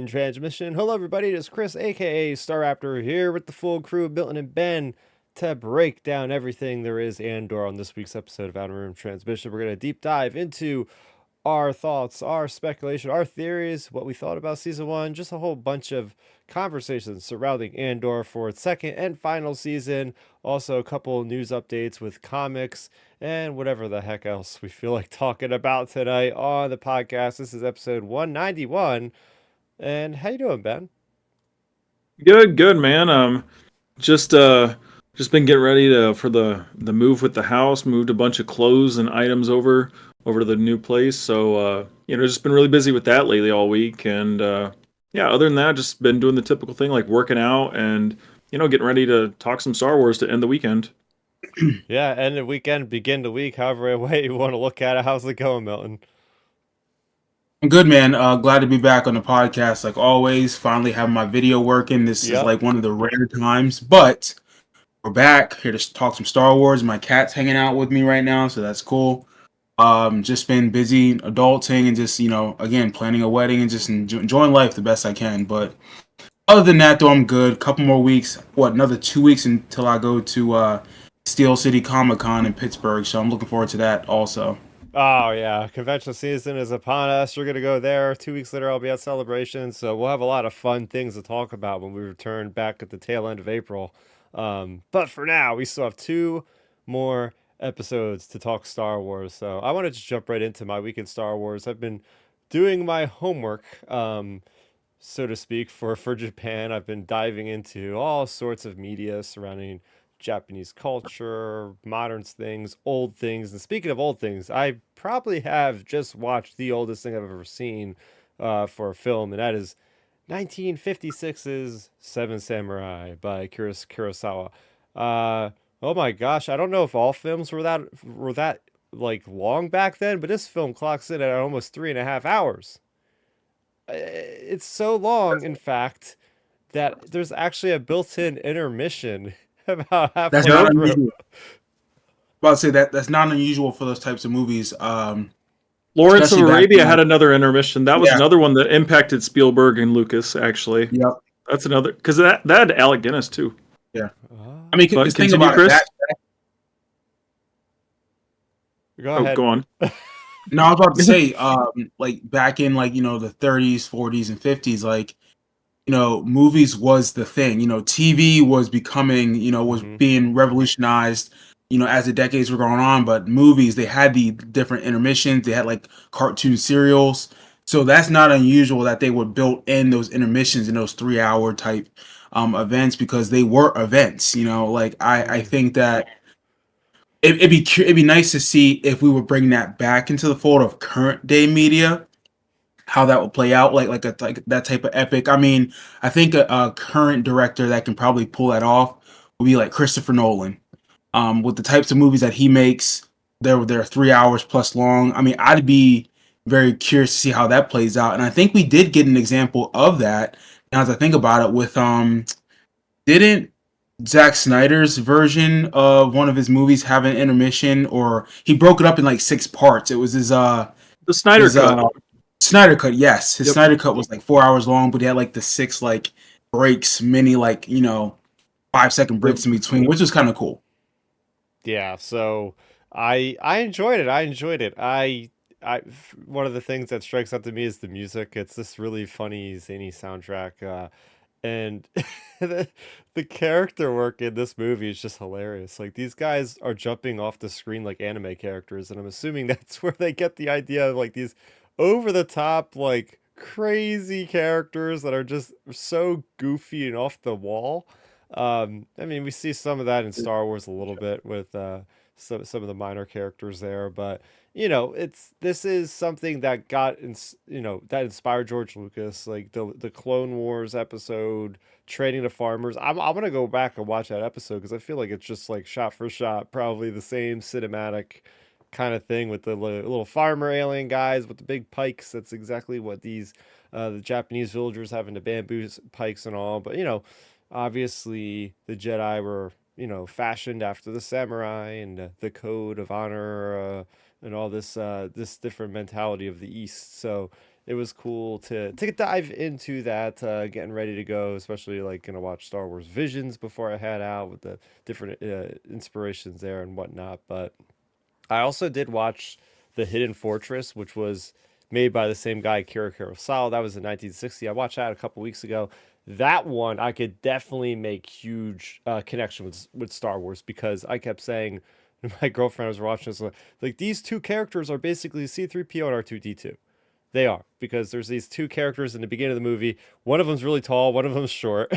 in transmission. Hello, everybody. It is Chris, aka Starrapter, here with the full crew of Milton and Ben to break down everything there is Andor on this week's episode of Outer Room Transmission. We're going to deep dive into our thoughts, our speculation, our theories, what we thought about season one, just a whole bunch of conversations surrounding Andor for its second and final season. Also, a couple news updates with comics and whatever the heck else we feel like talking about tonight on the podcast. This is episode 191. And how you doing, Ben? Good, man. Just just been getting ready for the move with the house. Moved a bunch of clothes and items over to the new place. So just been really busy with that lately all week. And yeah, other than that, just been doing the typical thing like working out and getting ready to talk some Star Wars to end the weekend. Yeah, end the weekend, begin the week, however way you want to look at it. How's it going, Milton? I'm good, man. Glad to be back on the podcast. Like always, finally have my video working. This is Yep. like one of the rare times, but we're back here to talk some Star Wars. My cat's hanging out with me right now, so that's cool. Just been busy adulting and just again planning a wedding and just enjoying life the best I can. But other than that, though, I'm good. Couple more weeks. Another 2 weeks until I go to Steel City Comic Con in Pittsburgh. So I'm looking forward to that also. Oh, yeah. Convention season is upon us. You're going to go there. 2 weeks later, I'll be at Celebration. So we'll have a lot of fun things to talk about when we return back at the tail end of April. But for now, we still have two more episodes to talk Star Wars. So I want to just jump right into my week in Star Wars. I've been doing my homework, so to speak, for Japan. I've been diving into all sorts of media surrounding Japanese culture, modern things, old things. And speaking of old things, I probably have just watched the oldest thing I've ever seen for a film, and that is 1956's Seven Samurai by Kurosawa. Oh my gosh, I don't know if all films were that like long back then, but this film clocks in at almost 3.5 hours. It's so long, in fact, that there's actually a built-in intermission about That's halfway not through. unusual. About to say that's not unusual for those types of movies. Lawrence of Especially back Arabia then. had another intermission. That was Yeah. another one that impacted Spielberg and Lucas. Actually, Yep. that's another because that had Alec Guinness too. Yeah. Ah, I mean, But because think continue, about it. Chris. go Oh, ahead. go on. No, I was about to say, like back in like the 30s, 40s, and 50s, like movies was the thing. TV was becoming, was Mhm. being revolutionized. As the decades were going on, but movies they had the different intermissions. They had like cartoon serials, so that's not unusual that they would build in those intermissions in those 3 hour type events because they were events. Like I think that it'd be nice to see if we would bring that back into the fold of current day media, how that would play out, like that type of epic. I mean, I think a current director that can probably pull that off would be like Christopher Nolan. With the types of movies that he makes, they're 3 hours plus long. I mean, I'd be very curious to see how that plays out. And I think we did get an example of that. Now, as I think about it, with didn't Zack Snyder's version of one of his movies have an intermission, or he broke it up in like 6 parts? It was The Snyder his Cut. Snyder cut. Yes, his Yep. Snyder cut was like 4 hours long, but he had like the six like breaks, mini like 5 second Yep. breaks in between, which was kind of cool. Yeah, so I enjoyed it. I enjoyed it. One of the things that strikes out to me is the music. It's this really funny, zany soundtrack, and the, the character work in this movie is just hilarious. Like these guys are jumping off the screen like anime characters, and I'm assuming that's where they get the idea of like these over the top, like crazy characters that are just so goofy and off the wall. I mean, we see some of that in Star Wars a little bit with some of the minor characters there, but this is something that that inspired George Lucas, like the Clone Wars episode, Training the Farmers. I'm gonna go back and watch that episode because I feel like it's just like shot for shot, probably the same cinematic kind of thing with the little farmer alien guys with the big pikes. That's exactly what these the Japanese villagers having the bamboo pikes and all. But obviously the Jedi were fashioned after the samurai and the code of honor and all this this different mentality of the East. So it was cool to dive into that, getting ready to go, especially like gonna watch Star Wars Visions before I head out with the different inspirations there and whatnot. But I also did watch The Hidden Fortress, which was made by the same guy, Kira Kurosawa. That was in 1960. I watched that a couple weeks ago. That one I could definitely make huge connection with Star Wars because I kept saying my girlfriend was watching this like these two characters are basically C3PO and R2D2. They are because there's these two characters in the beginning of the movie. One of them's really tall, one of them's short,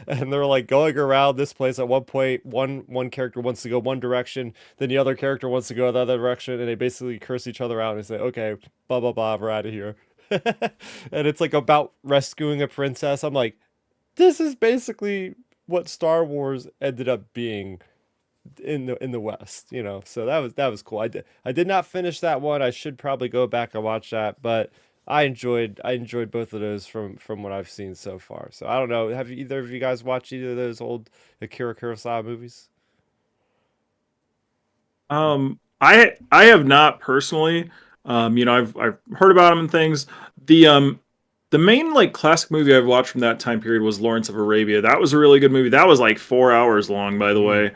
and they're like going around this place. At one point, one character wants to go one direction, then the other character wants to go the other direction, and they basically curse each other out and say, "Okay, blah blah blah, we're out of here." And it's like about rescuing a princess. I'm like, this is basically what Star Wars ended up being in the West, you know. So that was cool. I did not finish that one. I should probably go back and watch that, but I enjoyed both of those from what I've seen so far. So I don't know. Have either of you guys watched either of those old Akira Kurosawa movies? I have not personally. I've heard about them and things. The main like classic movie I've watched from that time period was Lawrence of Arabia. That was a really good movie. That was like 4 hours long, by the Mm. way.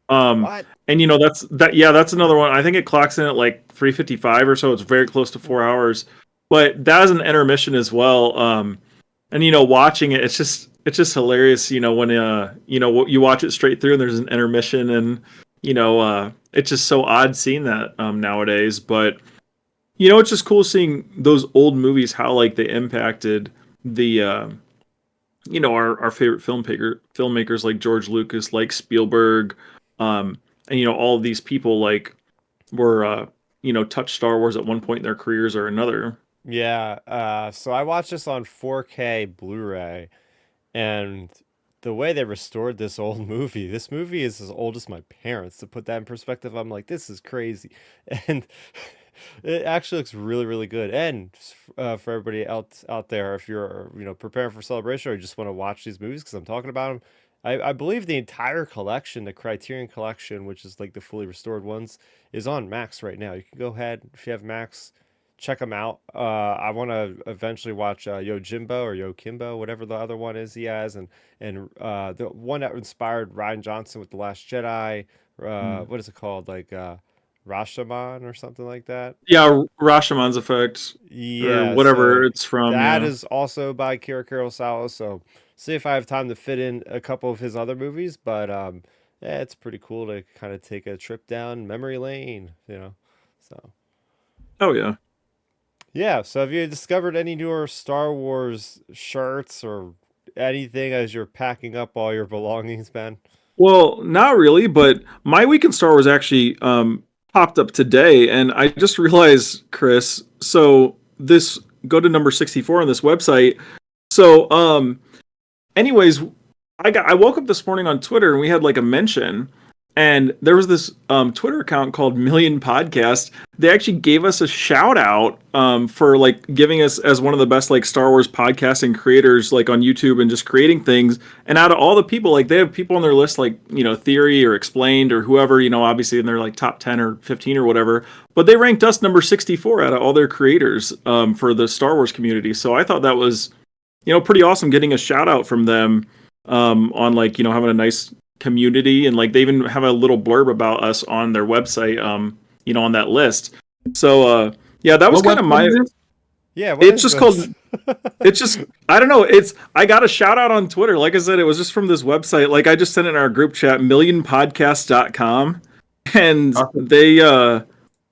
Um, What? and that's another one. I think it clocks in at like 3:55 or so. It's very close to 4 hours. But that was an intermission as well. And watching it, it's just hilarious. When you watch it straight through and there's an intermission, and it's just so odd seeing that nowadays. But it's just cool seeing those old movies, how like they impacted the our favorite filmmakers like George Lucas, like Spielberg, and all of these people like were touched Star Wars at one point in their careers or another. Yeah. So I watched this on 4K Blu-ray, and the way they restored this old movie, this movie is as old as my parents. To put that in perspective, I'm like, this is crazy, and it actually looks really, really good. And for everybody else out there, if you're preparing for celebration or you just want to watch these movies because I'm talking about them, I believe the entire collection, the Criterion collection, which is like the fully restored ones, is on Max right now. You can go ahead if you have Max, check them out. I want to eventually watch Yojimbo or Yokimbo, whatever the other one is he has, and the one that inspired Ryan Johnson with The Last Jedi. Mm. What is it called? Like Rashomon or something like that. Yeah, Rashomon's Effect or Yeah, whatever so it's from. that Yeah. is also by Kira Kurosawa. So see if I have time to fit in a couple of his other movies, but yeah, it's pretty cool to kind of take a trip down memory lane. So Oh yeah. yeah, so have you discovered any newer Star Wars shirts or anything as you're packing up all your belongings, Ben? Well, not really, but my week in Star Wars actually popped up today, and I just realized, Chris. So this go to number 64 on this website. So, anyways, I woke up this morning on Twitter and we had like a mention, and there was this Twitter account called Million Podcast. They actually gave us a shout out for like giving us as one of the best like Star Wars podcasting creators like on YouTube and just creating things. And out of all the people, like they have people on their list like Theory or Explained or whoever, obviously in their like top 10 or 15 or whatever. But they ranked us number 64 out of all their creators for the Star Wars community. So I thought that was pretty awesome getting a shout out from them on like having a nice community, and like they even have a little blurb about us on their website on that list. So yeah, that was What kind of website my is this? Yeah, what it's is just this? called it's just I don't know, I got a shout out on Twitter. Like I said, it was just from this website. Like I just sent it in our group chat, millionpodcast.com, and Okay.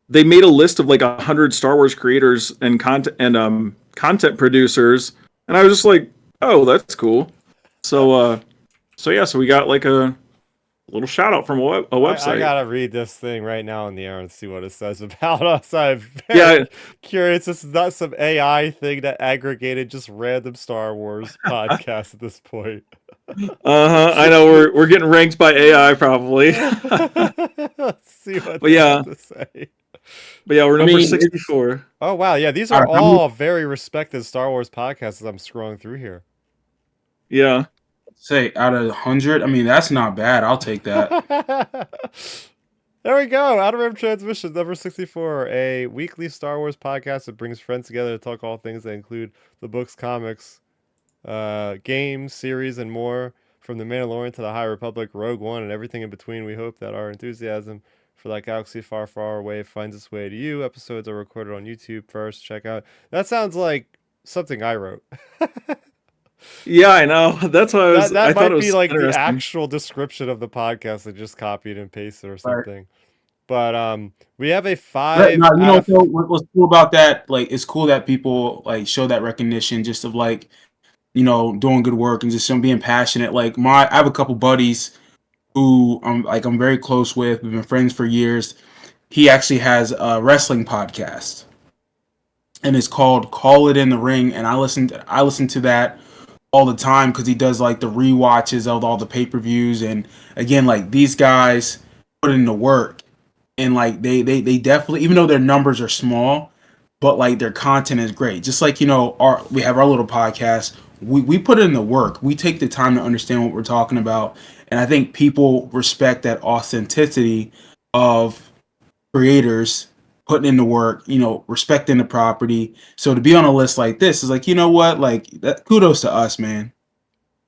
they made a list of like 100 Star Wars creators and content producers, and I was just like, oh, that's cool. So yeah, so we got like a little shout out from a I website. gotta read this thing right now in the air and see what it says about us. I'm Yeah, very curious. This is not some AI thing that aggregated just random Star Wars podcasts at this point. I know we're getting ranked by AI probably. Let's see what but they have yeah, to say. but yeah, we're I number mean, it's 64. Oh wow, yeah, these are out of how many? all very respected Star Wars podcasts as I'm scrolling through here. Yeah. Say out of 100. I mean, that's not bad. I'll take that. There we go. Out of Rim Transmission number 64, a weekly Star Wars podcast that brings friends together to talk all things that include the books, comics, games, series, and more. From The Mandalorian to The High Republic, Rogue One, and everything in between, we hope that our enthusiasm for that galaxy far, far away finds its way to you. Episodes are recorded on YouTube first. Check out. That sounds like something I wrote. Yeah, I know. That's why That I that thought it might be was like the interesting. actual description of the podcast. I just copied and pasted or Right. something. But we have a Right. Now, 5 you out know, of. so what's cool about that? Like, it's cool that people like show that recognition, just of like, doing good work and just being passionate. Like, I have a couple buddies who I'm very close with. We've been friends for years. He actually has a wrestling podcast, and it's called Call It in the Ring. And I listen to that all the time because he does like the rewatches of all the pay-per-views. And again, like, these guys put in the work, and like they definitely, even though their numbers are small, but like their content is great. Just like, we have our little podcast. We put in the work. We take the time to understand what we're talking about, and I think people respect that authenticity of creators putting in the work, respecting the property. So to be on a list like this is like, you know what, like, that, kudos to us, man.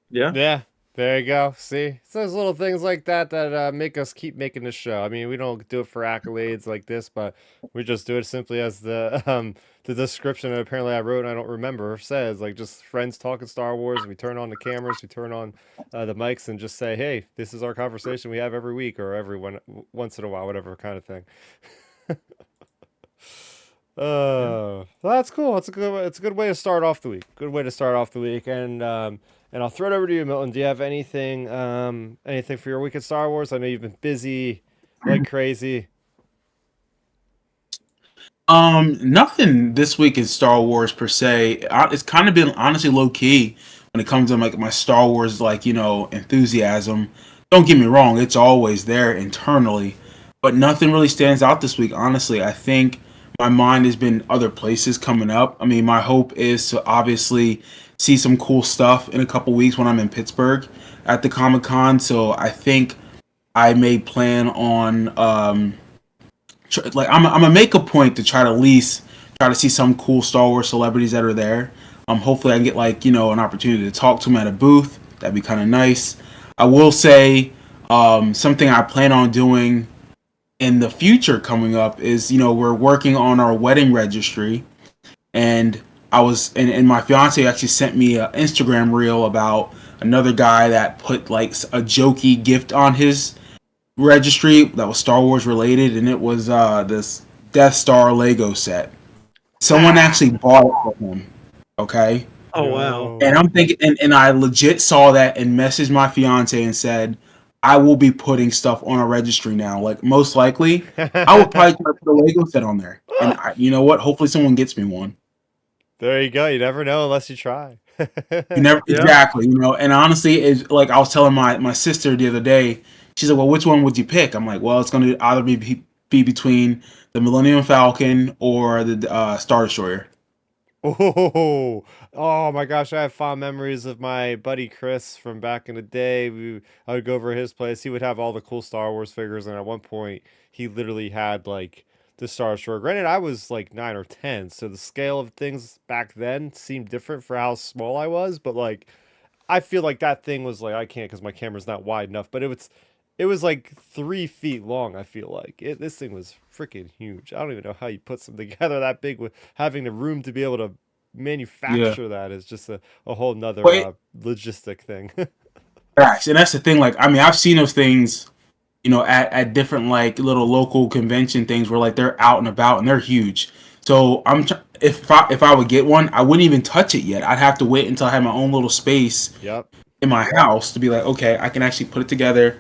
Yeah. Yeah, there you go. See, it's those little things like that that make us keep making this show. I mean, we don't do it for accolades like this, but we just do it simply as the description that apparently I wrote and I don't remember says, like, just friends talking Star Wars. We turn on the cameras, we turn on the mics, and just say, "Hey, this is our conversation we have every week or once in a while, whatever kind of thing." Yeah. Well, that's cool. It's a good way to start off the week. Good way to start off the week. And I'll throw it over to you, Milton. Do you have anything for your week at Star Wars? I know you've been busy like crazy. Nothing this week in Star Wars per se. It's kind of been honestly low key when it comes to like my Star Wars, like, enthusiasm. Don't get me wrong, it's always there internally, but nothing really stands out this week. Honestly, I think my mind has been other places coming up. I mean, my hope is to obviously see some cool stuff in a couple weeks when I'm in Pittsburgh at the Comic Con. So I think I may plan on like, I'm gonna make a point to try to at least try to see some cool Star Wars celebrities that are there. Hopefully I can get, like, an opportunity to talk to them at a booth. That'd be kind of nice. I will say, something I plan on doing in the future coming up is, we're working on our wedding registry, and and my fiance actually sent me an Instagram reel about another guy that put like a jokey gift on his registry that was Star Wars related, and it was this Death Star Lego set. Someone Ah, actually bought it for him. Okay. Oh wow. And no. I'm thinking, and I legit saw that and messaged my fiance and said, I will be putting stuff on a registry now. Like, most likely, I would probably try to put a Lego set on there. And you know what? Hopefully, someone gets me one. There you go. You never know unless you try. You never Yeah. exactly, And honestly, it's like I was telling my sister the other day. She's like, "Well, which one would you pick?" I'm like, "Well, it's going to either be between the Millennium Falcon or the Star Destroyer." Oh, oh my gosh, I have fond memories of my buddy Chris from back in the day. I would go over to his place. He would have all the cool Star Wars figures, and at one point, he literally had like the Star Destroyer. Granted, I was like 9 or 10, so the scale of things back then seemed different for how small I was. But like, I feel like that thing was like I can't because my camera's not wide enough. But it was like 3 feet long. I feel like this thing was freaking huge. I don't even know how you put something together that big with having the room to be able to Yeah. manufacture that is just a whole nother But logistic thing. facts, and that's the thing. Like, I mean, I've seen those things, at different like little local convention things where like they're out and about and they're huge. So if I would get one, I wouldn't even touch it yet. I'd have to wait until I have my own little space Yep. in my house to be like, okay, I can actually put it together,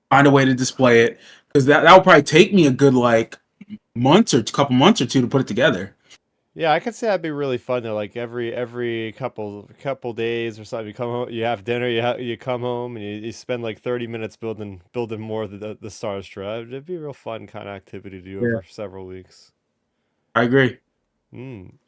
find a way to display it, because that would probably take me a good like couple months or two to put it together. Yeah, I could say that'd be really fun to like every couple days or something. You come home, you have dinner, you come home, and you spend like 30 minutes building more of the Star Destroyer. It'd be a real fun kind of activity to do Yeah, over several weeks. I agree.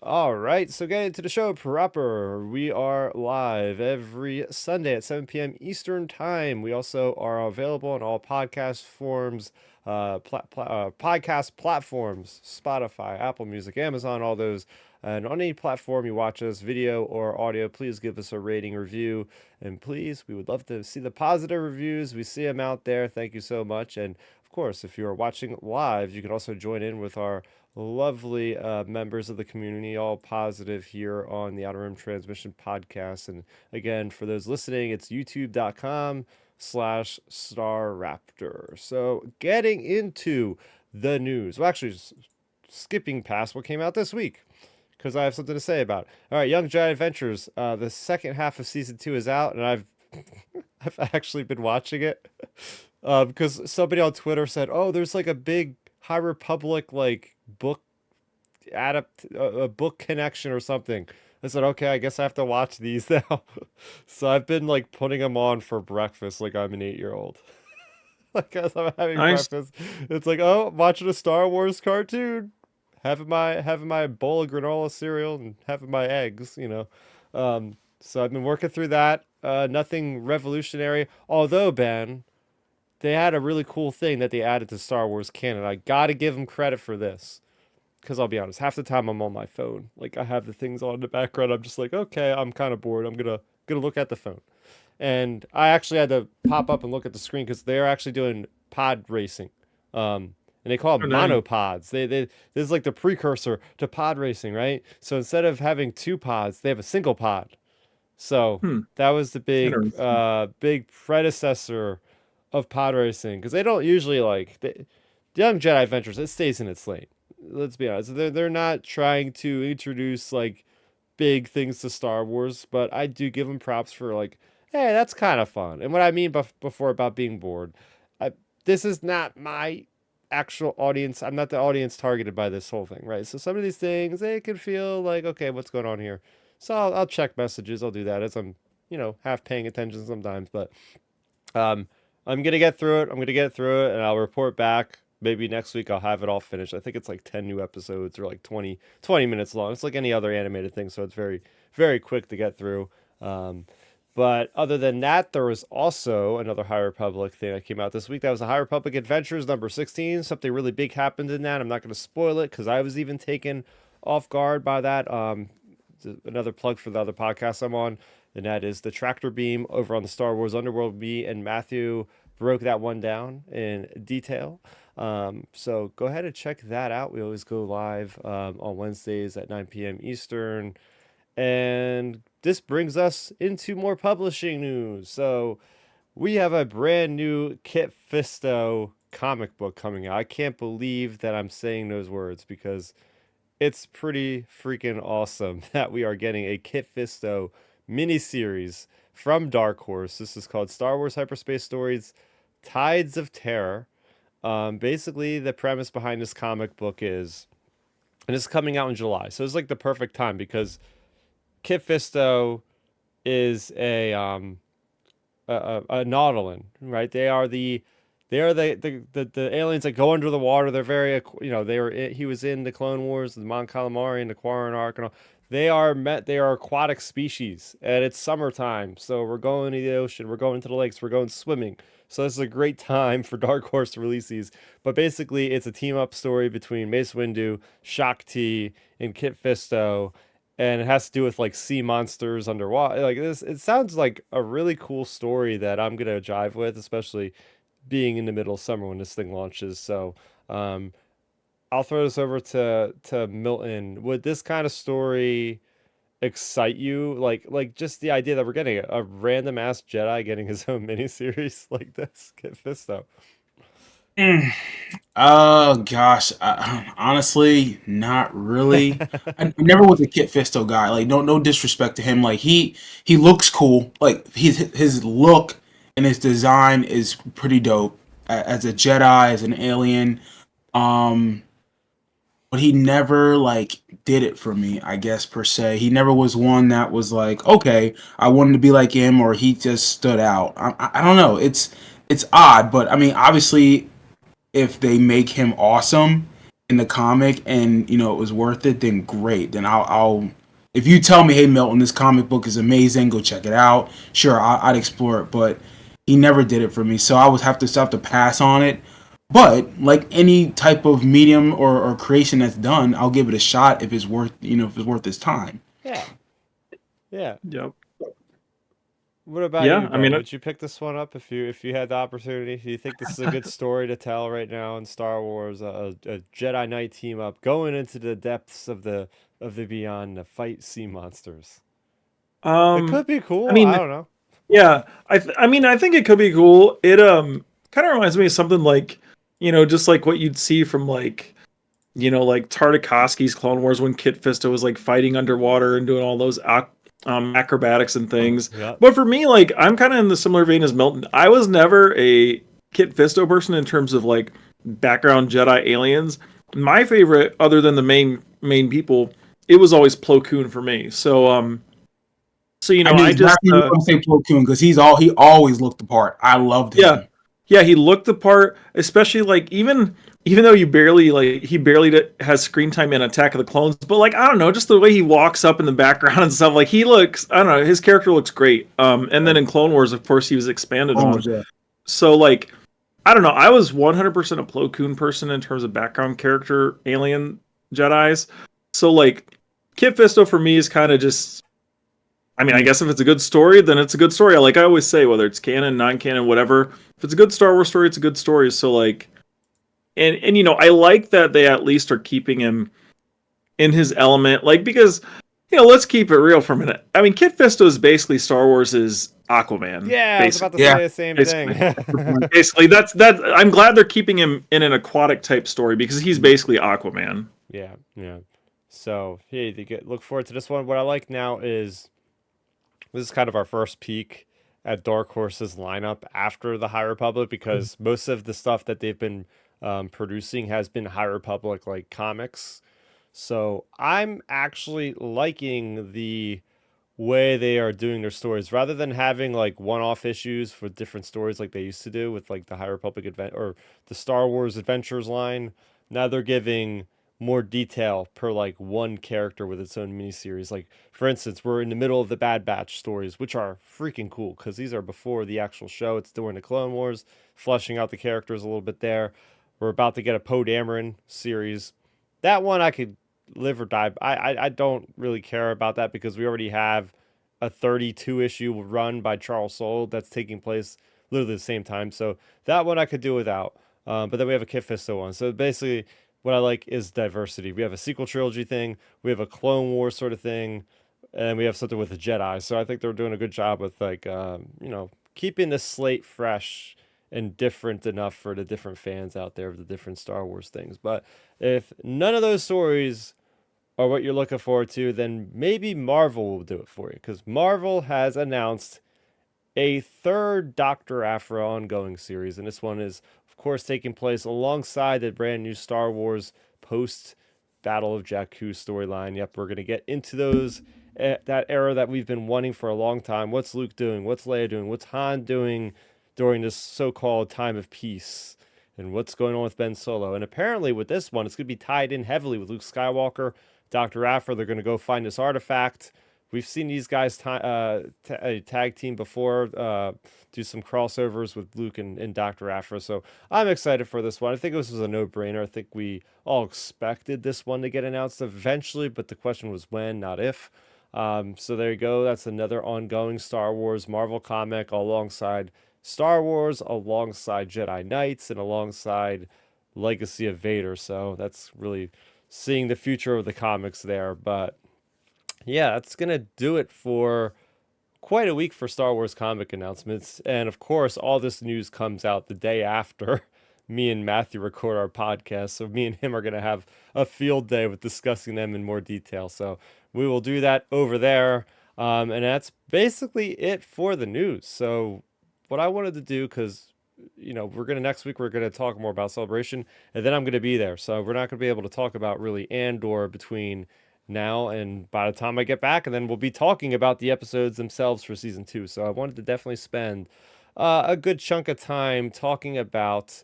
All right, so getting to the show proper. We are live every Sunday at 7 p.m. Eastern Time. We also are available on all podcast forms, podcast platforms, Spotify, Apple Music, Amazon, all those. And on any platform you watch us, video or audio, please give us a rating review. And please, we would love to see the positive reviews. We see them out there. Thank you so much. And of course, if you are watching live, you can also join in with our lovely members of the community, all positive here on the Outer Rim Transmission podcast. And again, for those listening, it's youtube.com/Starrapter. So getting into the news. Well, actually, skipping past what came out this week because I have something to say about it. All right, Young Giant Adventures. The second half of season 2 is out, and I've actually been watching it because somebody on Twitter said, "Oh, there's like a big High Republic like book a book connection or something." I said, "Okay, I guess I have to watch these now." So I've been like putting them on for breakfast, like I'm an 8-year-old. Like as I'm having Nice. breakfast, it's like, oh, I'm watching a Star Wars cartoon, having my bowl of granola cereal and having my eggs, you know. So I've been working through that. Nothing revolutionary, although Ben, they had a really cool thing that they added to Star Wars canon. I gotta give them credit for this. Because I'll be honest, half the time I'm on my phone. Like I have the things on in the background. I'm just like, okay, I'm kind of bored. I'm gonna look at the phone. And I actually had to pop up and look at the screen because they're actually doing pod racing. And they call Oh, them nice. monopods. This is like the precursor to pod racing, right? So instead of having two pods, they have a single pod. So Hmm. that was the Interesting. big predecessor of pod racing because they don't usually the Young Jedi Adventures. It stays in its lane. Let's be honest. They're not trying to introduce like big things to Star Wars, but I do give them props for like, hey, that's kind of fun. And what I mean before about being bored, I, this is not my actual audience. I'm not the audience targeted by this whole thing, right? So some of these things they can feel like, okay, what's going on here? So I'll check messages. I'll do that as I'm, half paying attention sometimes. But um, I'm gonna get through it. I'm gonna get through it, and I'll report back. Maybe next week I'll have it all finished. I think it's like 10 new episodes or like 20 minutes long. It's like any other animated thing, so it's very, very quick to get through. Um, but other than that, there was also another High Republic thing that came out this week. That was the High Republic Adventures number 16. Something really big happened in that. I'm not going to spoil it because I was even taken off guard by that. Another plug for the other podcast I'm on, and that is the tractor beam over on the Star Wars Underworld. Me and Matthew broke that one down in detail. So go ahead and check that out. We always go live on Wednesdays at 9 p.m. Eastern. And this brings us into more publishing news. So we have a brand new Kit Fisto comic book coming out. I can't believe that I'm saying those words because it's pretty freaking awesome that we are getting a Kit Fisto miniseries from Dark Horse. This is called Star Wars Hyperspace Stories Tides of Terror. Basically, the premise behind this comic book is, and it's coming out in July, so it's like the perfect time because Kit Fisto is a Nautilin, right? They are the aliens that go under the water. They're very, he was in the Clone Wars, the Mon Calamari, and the Quarren arc, and all. They are aquatic species, and it's summertime, so we're going to the ocean, we're going to the lakes, we're going swimming. So this is a great time for Dark Horse to release these. But basically, it's a team up story between Mace Windu, Shaak Ti, and Kit Fisto, and it has to do with like sea monsters underwater. Like this, it sounds like a really cool story that I'm gonna jive with, especially being in the middle of summer when this thing launches. So, um, I'll throw this over to Milton. Would this kind of story excite you? Like just the idea that we're getting a random ass Jedi getting his own miniseries like this? Get Fisto. Mm. Oh gosh, honestly, not really. I never was a Kit Fisto guy. Like, no disrespect to him. Like he looks cool. Like his look and his design is pretty dope as a Jedi, as an alien. Um, but he never like did it for me. I guess per se, he never was one that was like, okay, I wanted to be like him, or he just stood out. I don't know. It's odd, but I mean, obviously if they make him awesome, in the comic, and it was worth it, then great. Then I'll if you tell me, hey Milton, this comic book is amazing, go check it out. Sure, I'd explore it, but he never did it for me, so I would have to pass on it. But like any type of medium or creation that's done, I'll give it a shot if it's worth if it's worth its time. Yeah. Yeah. Yep. What about Yeah, you, I Ben? mean, Would you pick this one up if you had the opportunity? Do you think this is a good story to tell right now in Star Wars? A Jedi Knight team up going into the depths of the beyond to fight sea monsters. It um, could be I cool. I mean, don't know. yeah, I mean, I think it could be cool. It kind of reminds me of something like, just like what you'd see from like, like Tartakovsky's Clone Wars when Kit Fisto was like fighting underwater and doing all those acrobatics and things. Yep. But for me, like, I'm kind of in the similar vein as Milton. I was never a Kit Fisto person in terms of like background Jedi aliens. My favorite, other than the main people, it was always Plo Koon for me. So I knew I just exactly what I'm saying, Plo Koon, because he always looked the part. I loved yeah, him. yeah, he looked the part, especially like even though he barely has screen time in Attack of the Clones, but like I don't know, just the way he walks up in the background and stuff, like he looks, I don't know, his character looks great. And then in Clone Wars, of course, he was expanded Oh on. yeah. So like I don't know, I was 100% a Plo Koon person in terms of background character alien Jedi's. So like Kit Fisto for me is kind of just, I mean, I guess if it's a good story, then it's a good story. Like I always say, whether it's canon, non-canon, whatever, if it's a good Star Wars story, it's a good story. So like, and I like that they at least are keeping him in his element, like because let's keep it real for a minute. I mean, Kit Fisto is basically Star Wars' Aquaman, Yeah, I was about to Yeah. say the same basically. thing. Basically, that's that. I'm glad they're keeping him in an aquatic type story because he's basically Aquaman. Yeah, yeah. So, hey, look forward to this one. What I like now is this is kind of our first peek at Dark Horse's lineup after the High Republic because most of the stuff that they've been producing has been High Republic like comics. So I'm actually liking the way they are doing their stories rather than having like one-off issues for different stories like they used to do with like the High Republic event or the Star Wars Adventures line. Now they're giving more detail per like one character with its own miniseries. Like for instance, we're in the middle of the Bad Batch stories, which are freaking cool because these are before the actual show. It's during the Clone Wars, fleshing out the characters a little bit there. We're about to get a Poe Dameron series. That one I could live or die. I don't really care about that because we already have a 32 issue run by Charles Soule that's taking place literally the same time. So that one I could do without. But then we have a Kit Fisto one. So basically, what I like is diversity. We have a sequel trilogy thing, we have a Clone War sort of thing, and we have something with the Jedi. So I think they're doing a good job with like keeping the slate fresh and different enough for the different fans out there of the different Star Wars things. But if none of those stories are what you're looking forward to, then maybe Marvel will do it for you because Marvel has announced a third Doctor Aphra ongoing series, and this one is, of course, taking place alongside the brand new Star Wars post Battle of Jakku storyline. Yep, we're gonna get into those that era that we've been wanting for a long time. What's Luke doing? What's Leia doing? What's Han doing during this so-called time of peace? And what's going on with Ben Solo? And apparently, with this one, it's gonna be tied in heavily with Luke Skywalker, Doctor Aphra. They're gonna go find this artifact. We've seen these guys tag team before, do some crossovers with Luke and Dr. Aphra. So I'm excited for this one. I think this was a no-brainer. I think we all expected this one to get announced eventually, but the question was when, not if. So there you go. That's another ongoing Star Wars Marvel comic alongside Star Wars, alongside Jedi Knights, and alongside Legacy of Vader. So that's really seeing the future of the comics there. But yeah, that's going to do it for quite a week for Star Wars comic announcements. And of course, all this news comes out the day after me and Matthew record our podcast. So me and him are going to have a field day with discussing them in more detail. So we will do that over there. And that's basically it for the news. So what I wanted to do, because next week we're gonna talk more about Celebration, and then I'm gonna be there, so we're not gonna be able to talk about really Andor between now and by the time I get back, and then we'll be talking about the episodes themselves for season 2. So I wanted to definitely spend a good chunk of time talking about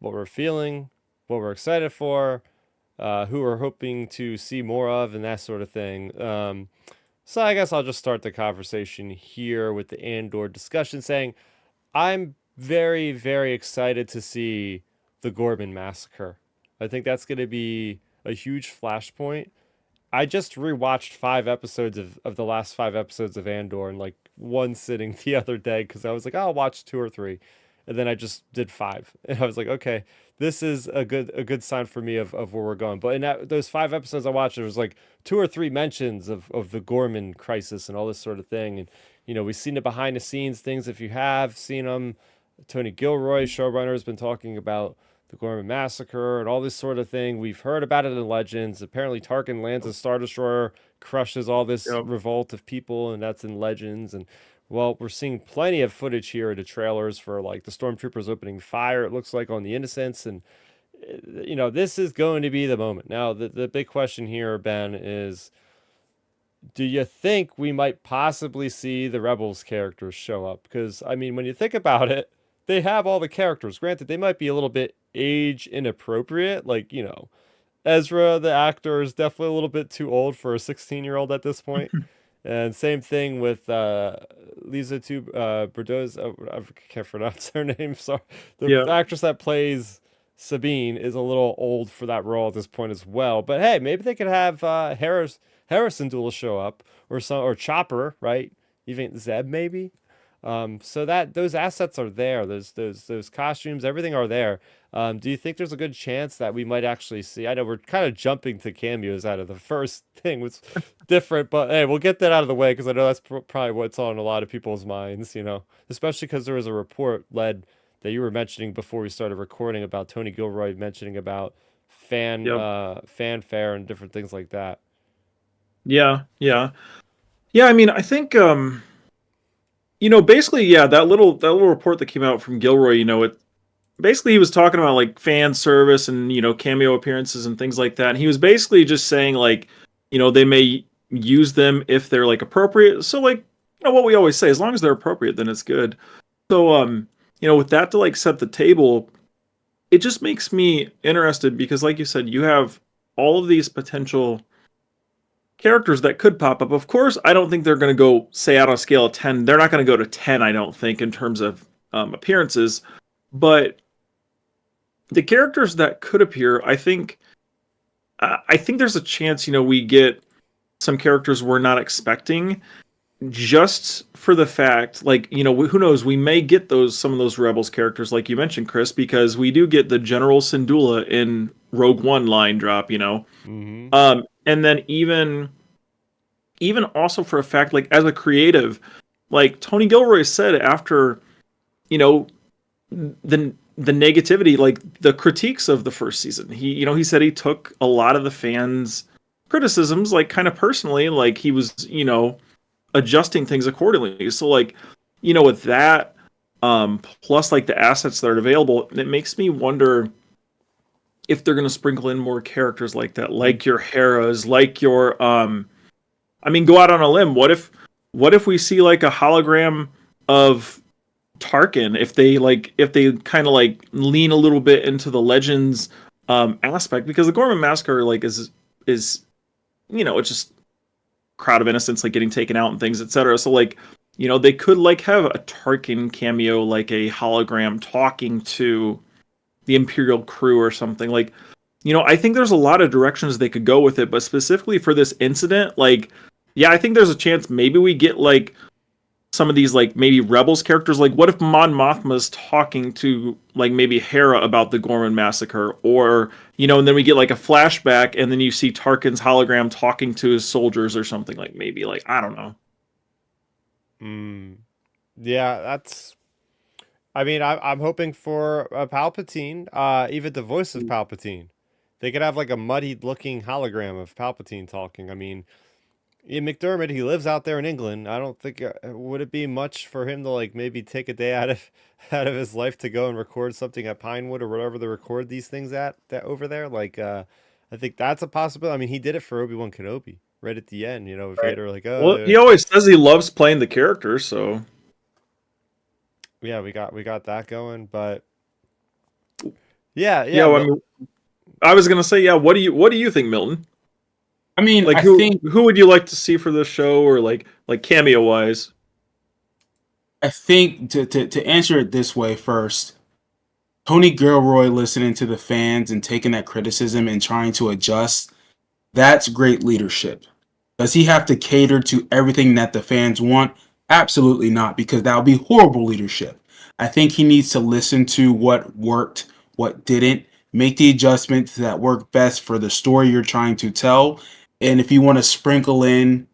what we're feeling, what we're excited for, who we're hoping to see more of, and that sort of thing. So I guess I'll just start the conversation here with the Andor discussion, saying I'm very, very excited to see the Gorman massacre. I think that's going to be a huge flashpoint. I just rewatched 5 episodes of the last 5 episodes of Andor in like one sitting the other day because I was like, I'll watch 2 or 3, and then I just did 5, and I was like, okay, this is a good sign for me of where we're going. But in those 5 episodes I watched, there was like 2 or 3 mentions of the Gorman crisis and all this sort of thing, and we've seen the behind the scenes things. If you have seen them, Tony Gilroy, showrunner, has been talking about the Gorman Massacre and all this sort of thing. We've heard about it in Legends. Apparently, Tarkin lands a Star Destroyer, crushes all this Yep. revolt of people, and that's in Legends. And well, we're seeing plenty of footage here in the trailers for like the stormtroopers opening fire. It looks like on the Innocents, and this is going to be the moment. Now, the big question here, Ben, is do you think we might possibly see the Rebels characters show up? Because, I mean, when you think about it, they have all the characters. Granted, they might be a little bit age inappropriate. Like, Ezra, the actor, is definitely a little bit too old for a 16-year-old at this point. And same thing with Lisa Bordeaux. I can't pronounce her name. Sorry. The Yeah. actress that plays Sabine is a little old for that role at this point as well. But hey, maybe they could have Harrison Dula show up, or Chopper, right? Even Zeb maybe. So that those assets are there. Those costumes, everything are there. Do you think there's a good chance that we might actually see? I know we're kind of jumping to cameos out of the first thing, which different, but hey, we'll get that out of the way because I know that's probably what's on a lot of people's minds. Especially because there was a report led that you were mentioning before we started recording about Tony Gilroy mentioning about Yep. fanfare and different things like that. Yeah. Yeah. Yeah. I mean, I think basically, yeah, that little report that came out from Gilroy, it basically he was talking about like fan service and cameo appearances and things like that. And he was basically just saying like, they may use them if they're like appropriate. So like, what we always say, as long as they're appropriate, then it's good. So with that to like set the table, it just makes me interested because like you said, you have all of these potential characters that could pop up. Of course, I don't think they're going to go, say, out on a scale of 10. They're not going to go to 10, I don't think, in terms of appearances. But the characters that could appear, I think there's a chance, we get some characters we're not expecting, just for the fact, like, who knows, we may get some of those Rebels characters, like you mentioned, Chris, because we do get the General Syndulla in Rogue One line drop, Mm-hmm. and then even also for a fact, like as a creative, like Tony Gilroy said after, the negativity, like the critiques of the first season, he said he took a lot of the fans' criticisms like kind of personally, like he was, adjusting things accordingly. So like, with that, plus like the assets that are available, it makes me wonder if they're going to sprinkle in more characters like that, like your Heras, like your I mean, go out on a limb. What if we see like a hologram of Tarkin? If they kind of like lean a little bit into the Legends aspect, because the Gorman Massacre like is it's just crowd of innocents like getting taken out and things, etc. So like they could like have a Tarkin cameo, like a hologram talking to the Imperial crew or something. Like I think there's a lot of directions they could go with it, but specifically for this incident, like, yeah, I think there's a chance maybe we get like some of these like maybe Rebels characters. Like, what if Mon Mothma's talking to like maybe Hera about the Gorman Massacre, or and then we get like a flashback, and then you see Tarkin's hologram talking to his soldiers or something, like maybe like I don't know. Yeah, that's. I mean, I'm hoping for a Palpatine, even the voice of Palpatine. They could have like a muddied looking hologram of Palpatine talking. I mean, Ian McDermott, he lives out there in England. I don't think would it be much for him to like maybe take a day out of his life to go and record something at Pinewood or whatever they record these things at that over there. Like, I think that's a possibility. I mean, he did it for Obi-Wan Kenobi right at the end. With Right. Vader, like, Well, oh, he always says he loves playing the character, so yeah, we got that going. But yeah, yeah. Well, I but mean, I was gonna say, yeah. What do you think, Milton? I mean, Like, who would you like to see for this show, or like cameo wise? I think to answer it this way first, Tony Gilroy listening to the fans and taking that criticism and trying to adjust, that's great leadership. Does he have to cater to everything that the fans want? Absolutely not, because that would be horrible leadership. I think he needs to listen to what worked, what didn't, make the adjustments that work best for the story you're trying to tell. And if you want to sprinkle in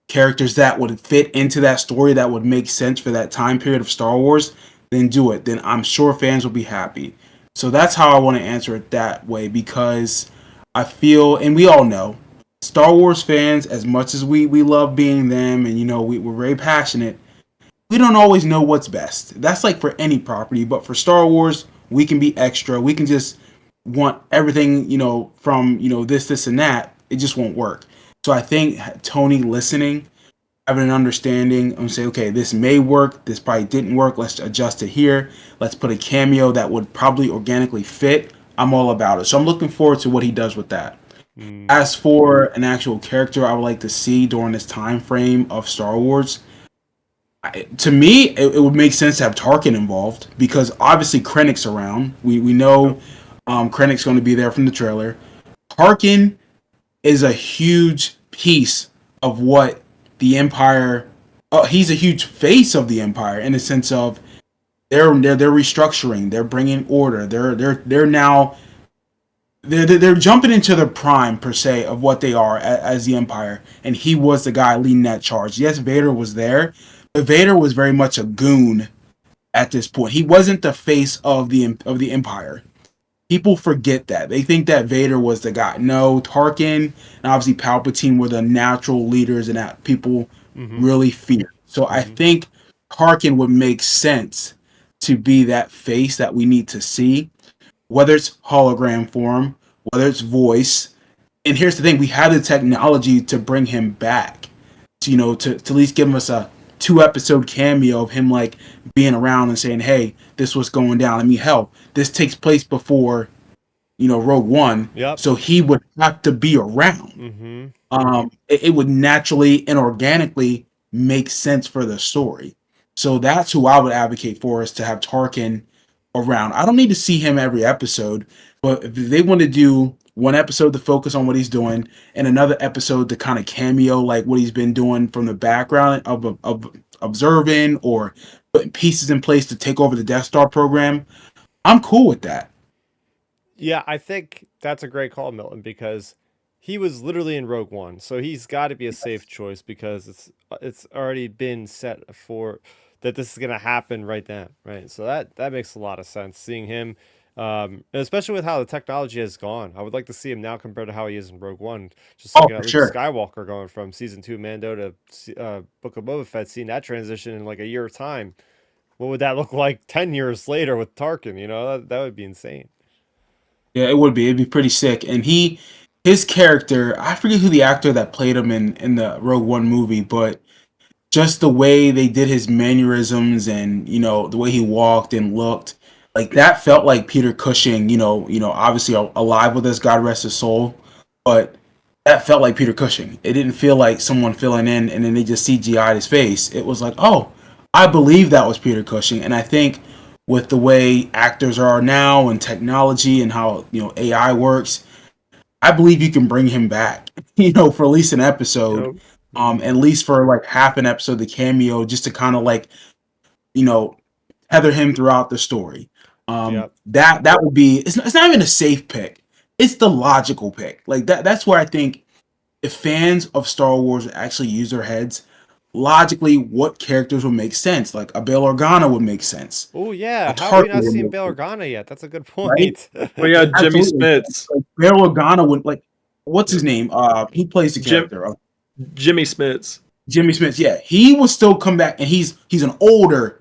characters that would fit into that story that would make sense for that time period of Star Wars, then do it. Then I'm sure fans will be happy. So that's how I want to answer it that way, because I feel, and we all know, Star Wars fans, as much as we love being them, and we're very passionate, we don't always know what's best. That's like for any property, but for Star Wars, we can be extra. We can just want everything, from this, and that. It just won't work. So I think Tony listening, having an understanding, and say, okay, this may work. This probably didn't work. Let's adjust it here. Let's put a cameo that would probably organically fit. I'm all about it. So I'm looking forward to what he does with that. Mm. As for an actual character I would like to see during this time frame of Star Wars, to me, it would make sense to have Tarkin involved, because obviously Krennic's around. We know Krennic's going to be there from the trailer. Tarkin is a huge piece of what the Empire. He's a huge face of the Empire in the sense of they're restructuring, they're bringing order, they're now they're jumping into the prime per se of what they are as the Empire, and he was the guy leading that charge. Yes, Vader was there, but Vader was very much a goon at this point. He wasn't the face of the Empire. People forget that. They think that Vader was the guy. No, Tarkin and obviously Palpatine were the natural leaders and that people Mm-hmm. really feared. So I Mm-hmm. think Tarkin would make sense to be that face that we need to see, whether it's hologram form, whether it's voice. And here's the thing: we have the technology to bring him back. To at least give us a 2 episode cameo of him like being around and saying, "Hey, this was going down. I mean, hell, this takes place before Rogue One, Yep. so he would have to be around. Mm-hmm. It would naturally and organically make sense for the story. So that's who I would advocate for, is to have Tarkin around. I don't need to see him every episode, but if they want to do one episode to focus on what he's doing and another episode to kind of cameo like what he's been doing from the background of observing or putting pieces in place to take over the Death Star program, I'm cool with that. Yeah, I think that's a great call, Milton, because he was literally in Rogue One, so he's got to be a safe choice because it's already been set for that this is gonna happen right then, right? So that makes a lot of sense. Seeing him, and especially with how the technology has gone, I would like to see him now compared to how he is in Rogue One. Just Oh, looking for at Luke sure. Skywalker going from season 2 Mando to Book of Boba Fett, seeing that transition in like a year of time. What would that look like 10 years later with Tarkin? That would be insane. Yeah, it would be. It'd be pretty sick. And his character, I forget who the actor that played him in the Rogue One movie, but just the way they did his mannerisms and the way he walked and looked, like that felt like Peter Cushing. Obviously alive with us, God rest his soul, but that felt like Peter Cushing. It didn't feel like someone filling in and then they just CGI'd his face. It was like, oh, I believe that was Peter Cushing. And I think with the way actors are now and technology and how AI works, I believe you can bring him back, for at least an episode, Yep. Mm-hmm. at least for like half an episode, the cameo, just to kind of like, you know, tether him throughout the story. Yep. That would be, it's not even a safe pick. It's the logical pick. Like that's where I think if fans of Star Wars actually use their heads, logically, what characters would make sense? Like a Bail Organa would make sense. Oh A yeah, how have we Tarkin not would seen make Bail sense, Organa yet? That's a good right? point. Well, yeah, Jimmy Absolutely. Smits. Like Bail Organa would, like, what's his name? Who plays the Jim character? Jimmy Smits. Jimmy Smith. Yeah, he will still come back, and he's an older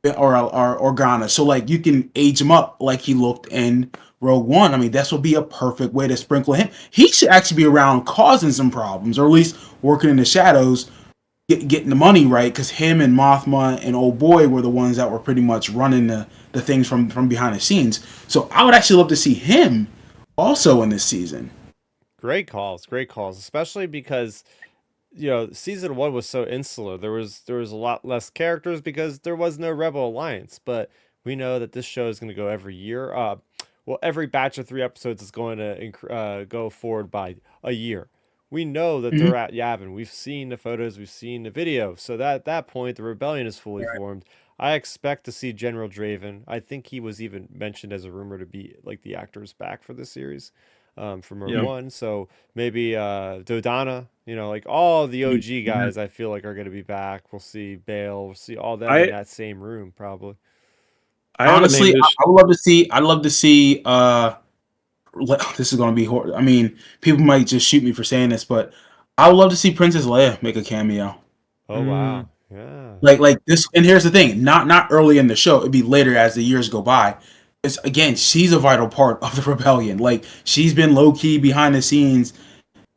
or Organa, so like you can age him up like he looked in Rogue One. I mean, this would be a perfect way to sprinkle him. He should actually be around causing some problems, or at least working in the shadows, getting the money right, because him and Mothma and Old Boy were the ones that were pretty much running the things from behind the scenes. So I would actually love to see him also in this season. Great calls, especially because season one was so insular. There was a lot less characters because there was no Rebel Alliance. But we know that this show is going to go every year. Well, every batch of 3 episodes is going to go forward by a year. We know that Mhm. they're at Yavin. We've seen the photos, we've seen the video. So that at that point, the rebellion is fully formed. I expect to see General Draven. I think he was even mentioned as a rumor to be like the actor's back for this series, from Rogue Yep. Mhm. One. So maybe Dodana, like all the OG Mhm. guys, I feel like are going to be back. We'll see Bale. We'll see all them in I that same room, probably. I have a name Honestly, to I would love to see. I'd love to see. This is going to be. I mean, people might just shoot me for saying this, but I would love to see Princess Leia make a cameo. Oh, mm, wow. Yeah. Like this. And here's the thing: not early in the show. It'd be later as the years go by. It's again, she's a vital part of the rebellion. Like she's been low key behind the scenes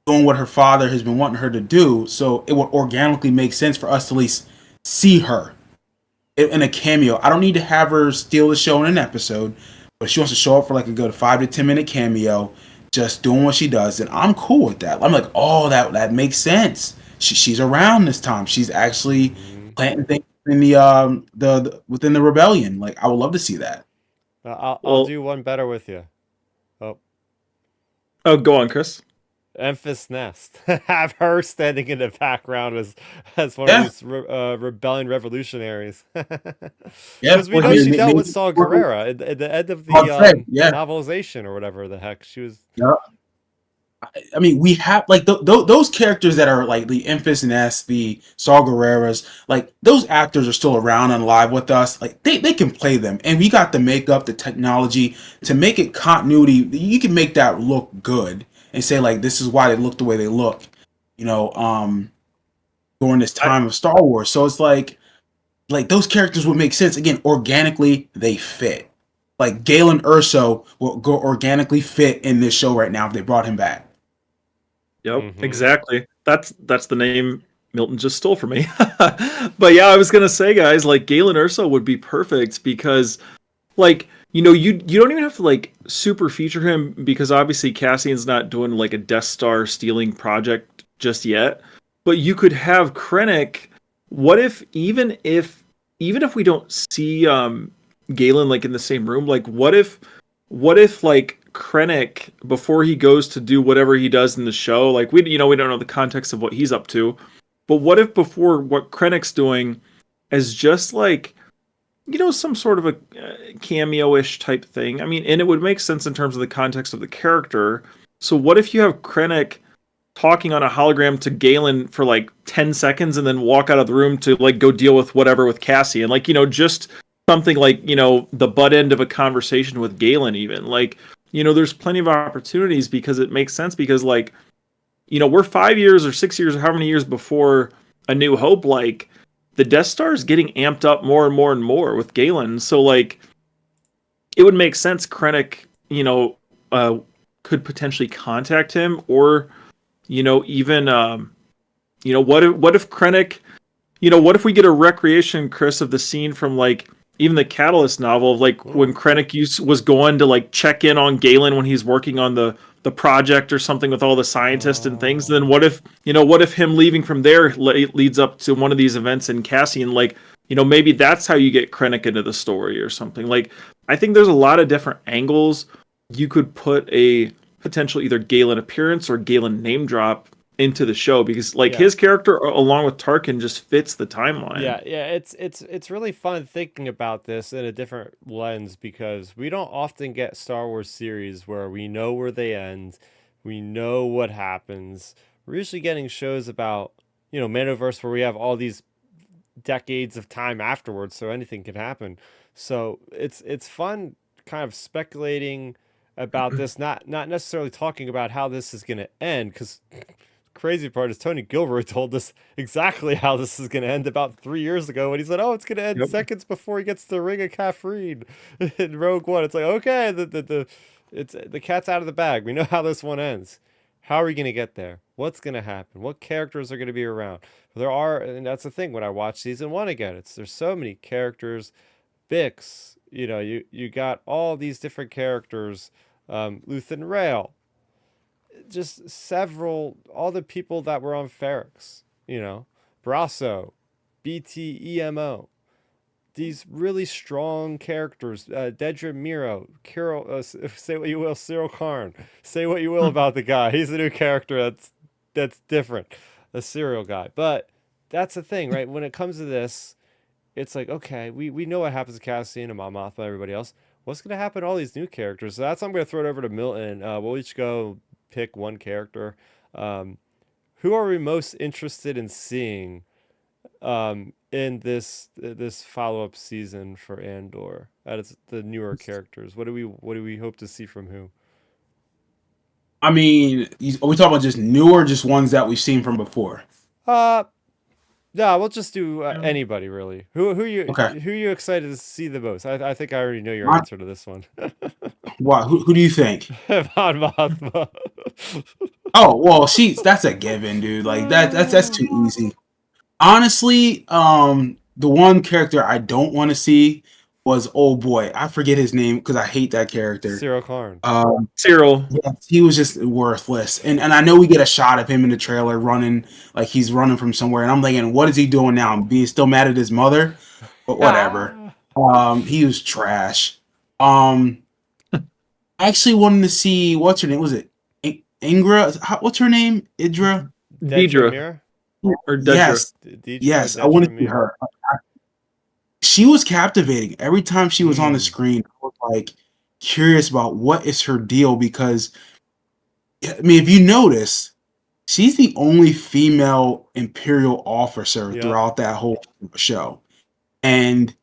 doing what her father has been wanting her to do. So it would organically make sense for us to at least see her in a cameo. I don't need to have her steal the show in an episode, but if she wants to show up for like a good 5 to 10 minute cameo, just doing what she does, and I'm cool with that. I'm like, oh, that makes sense. She's around this time. She's actually Hmm. planting things in the within the rebellion. Like I would love to see that. I'll well, do one better with you. Oh, oh, go on, Chris. Memphis Nest. Have her standing in the background as one of Yeah, these rebellion revolutionaries. yeah. Because we Well, know he's she dealt with Maybe Saw Gerrera at the end of the I'd say, yeah. novelization or whatever the heck. She was. Yeah. I mean, we have like those characters that are like the Infus Ness, the Saw Gerreras, like those actors are still around and alive with us. Like they can play them, and we got the makeup, the technology to make it continuity. You can make that look good and say like this is why they look the way they look, you know, during this I time of Star Wars. So it's like those characters would make sense again organically. They fit. Like Galen Urso will go organically fit in this show right now if they brought him back. Yep, Mm-hmm. exactly. That's the name Milton just stole from me. But yeah, I was gonna say, guys, like Galen Urso would be perfect because, like, you don't even have to like super feature him because obviously Cassian's not doing like a Death Star stealing project just yet. But you could have Krennic. What if even if we don't see Galen like in the same room, like what if like Krennic before he goes to do whatever he does in the show, like we don't know the context of what he's up to, but what if before what Krennic's doing is just like some sort of a cameo-ish type thing. I mean, and it would make sense in terms of the context of the character. So what if you have Krennic talking on a hologram to Galen for like 10 seconds and then walk out of the room to like go deal with whatever with Cassie and like just something like the butt end of a conversation with Galen even like there's plenty of opportunities because it makes sense because like we're 5 years or 6 years or how many years before A New Hope, like the Death Star is getting amped up more and more and more with Galen. So like it would make sense Krennic, uh, could potentially contact him or, even what if Krennic, what if we get a recreation, Chris, of the scene from like even the Catalyst novel of like Ooh. when Krennic was going to like check in on Galen when he's working on the project or something with all the scientists and things. Then Oh. what if him leaving from there leads up to one of these events in Cassian? Like, maybe that's how you get Krennic into the story or something. Like, I think there's a lot of different angles you could put a potential either Galen appearance or Galen name drop into the show because like Yeah. his character along with Tarkin just fits the timeline. Yeah, it's really fun thinking about this in a different lens because we don't often get Star Wars series where we know where they end, we know what happens. We're usually getting shows about, Manoverse where we have all these decades of time afterwards, so anything can happen. So it's fun kind of speculating about this, not necessarily talking about how this is gonna end, because crazy part is Tony Gilroy told us exactly how this is going to end about 3 years ago when he said, "Oh, it's going to end Yep. seconds before he gets to the Ring of Caffeine in Rogue One." It's like, okay, it's the cat's out of the bag. We know how this one ends. How are we going to get there? What's going to happen? What characters are going to be around? There are, and that's the thing. When I watch season one again, there's so many characters. Bix, you got all these different characters Luthen Rail, just several, all the people that were on Ferrix, Brasso, BTEMO, these really strong characters. Dedra Miro, Kirill, say what you will, Cyril Karn, say what you will about the guy. He's a new character that's different, a serial guy. But that's the thing, right? When it comes to this, it's like, okay, we know what happens to Cassian and Mon Mothma and everybody else. What's going to happen to all these new characters? So that's I'm going to throw it over to Milton. We'll each go pick one character. Um, who are we most interested in seeing in this follow up season for Andor? That is the newer characters. What do we hope to see from who? I mean, are we talking about just new or just ones that we've seen from before? Uh no, we'll just do Yeah. anybody really. Okay. Who are you excited to see the most? I think I already know your Mon- answer to this one. What? Who do you think? Von Mothma. Oh well, that's a given, dude. Like that's too easy. Honestly, the one character I don't want to see was old boy. I forget his name because I hate that character. Cyril Karn. Cyril. Yeah, he was just worthless. And I know we get a shot of him in the trailer running like he's running from somewhere, and I'm thinking, what is he doing now? Being still mad at his mother, but whatever. He was trash. I actually wanted to see what's her name. Was it Ingra? What's her name? Idra? Dedra Deidre. Mir? Or Dedra. Yes, Deidre yes. I want Dedra to see Mir. her. She was captivating. Every time she was on the Mm. screen, I was like curious about what is her deal because I mean, if you notice, she's the only female Imperial officer Yep. throughout that whole show. And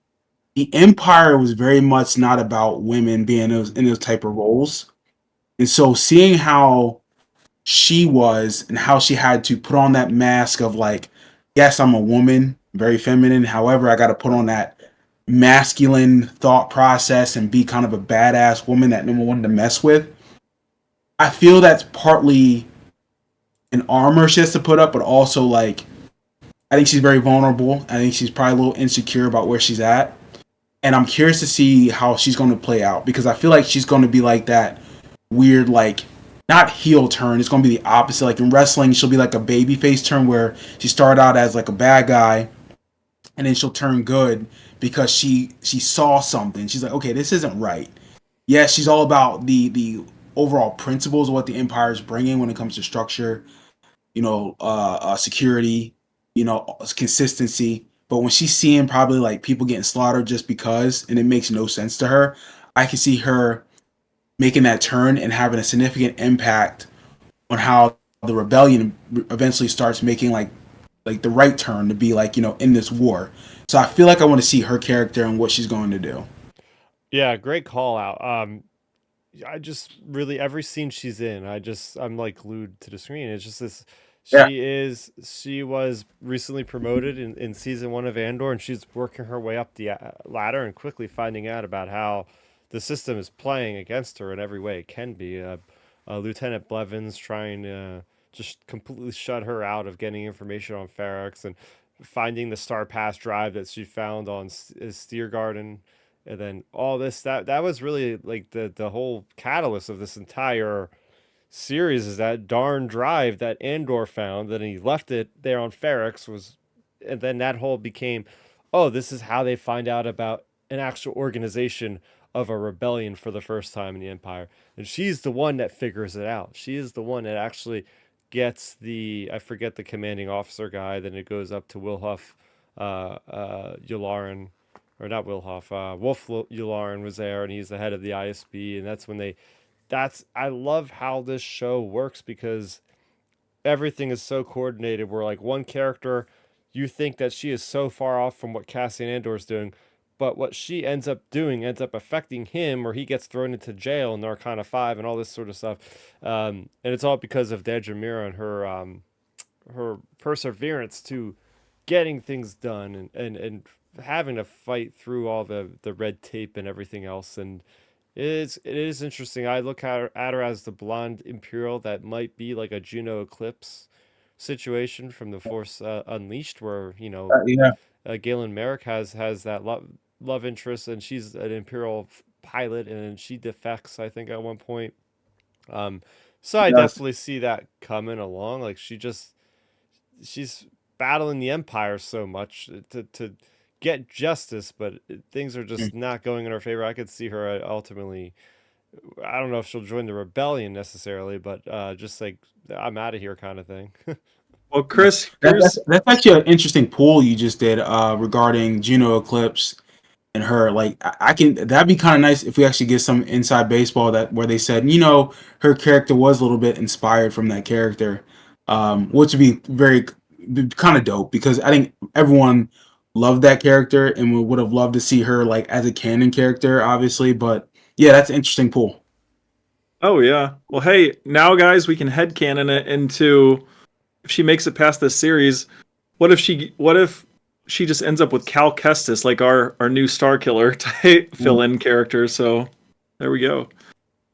the Empire was very much not about women being in those type of roles. And so seeing how she was and how she had to put on that mask of like, yes, I'm a woman, very feminine. However, I got to put on that masculine thought process and be kind of a badass woman that no one wanted to mess with. I feel that's partly an armor she has to put up, but also like I think she's very vulnerable. I think she's probably a little insecure about where she's at. And I'm curious to see how she's going to play out because I feel like she's going to be like that weird, like, not heel turn. It's going to be the opposite. Like in wrestling, she'll be like a baby face turn where she started out as like a bad guy and then she'll turn good because she saw something. She's like, okay, this isn't right. Yes, she's all about the overall principles of what the empire is bringing when it comes to structure, security, consistency. But when she's seeing probably like people getting slaughtered just because, and it makes no sense to her, I can see her making that turn and having a significant impact on how the rebellion eventually starts making like the right turn to be like in this war. So I feel like I want to see her character and what she's going to do. Yeah, great call out. I just really every scene she's in, I'm like glued to the screen. It's just this. Yeah. She was recently promoted in season one of Andor, and she's working her way up the ladder and quickly finding out about how the system is playing against her in every way it can be. Lieutenant Blevins trying to just completely shut her out of getting information on Ferrex and finding the Star Pass drive that she found on Stiergarten, and then all this that was really like the whole catalyst of this entire series is that darn drive that Andor found, that he left it there on Ferrex was, and then that whole became, oh, this is how they find out about an actual organization of a rebellion for the first time in the Empire. And she's the one that figures it out. She is the one that actually gets I forget the commanding officer guy, then it goes up to Wilhuff, Yularen, or not Wilhoff, Wolf Yularen was there, and he's the head of the ISB, and that's when I love how this show works because everything is so coordinated. Where like one character, you think that she is so far off from what Cassian Andor is doing, but what she ends up doing ends up affecting him, or he gets thrown into jail in Narcana 5 and all this sort of stuff. And it's all because of Dedra Mira and her perseverance to getting things done, and having to fight through all the red tape and everything else. And it is interesting. I look at her as the blonde Imperial that might be like a Juno Eclipse situation from the Force Unleashed, where Yeah. Galen Merrick has that love interest, and she's an Imperial pilot, and then she defects, I think, at one point. Um, so I Yeah. definitely see that coming along. Like she's battling the Empire so much to get justice, but things are just not going in her favor. I could see her ultimately. I don't know if she'll join the rebellion necessarily, but just like I'm out of here kind of thing. Well, Yeah. Chris, here's That's actually an interesting poll you just did regarding Juno Eclipse and her. Like, I can, that'd be kind of nice if we actually get some inside baseball that where they said, her character was a little bit inspired from that character, which would be very kind of dope because I think everyone loved that character and we would have loved to see her like as a canon character, obviously. But yeah, that's an interesting poll. Oh yeah. Well, hey, now guys, we can headcanon it into if she makes it past this series. What if she just ends up with Cal Kestis, like our new Star Killer type fill-in character? So there we go.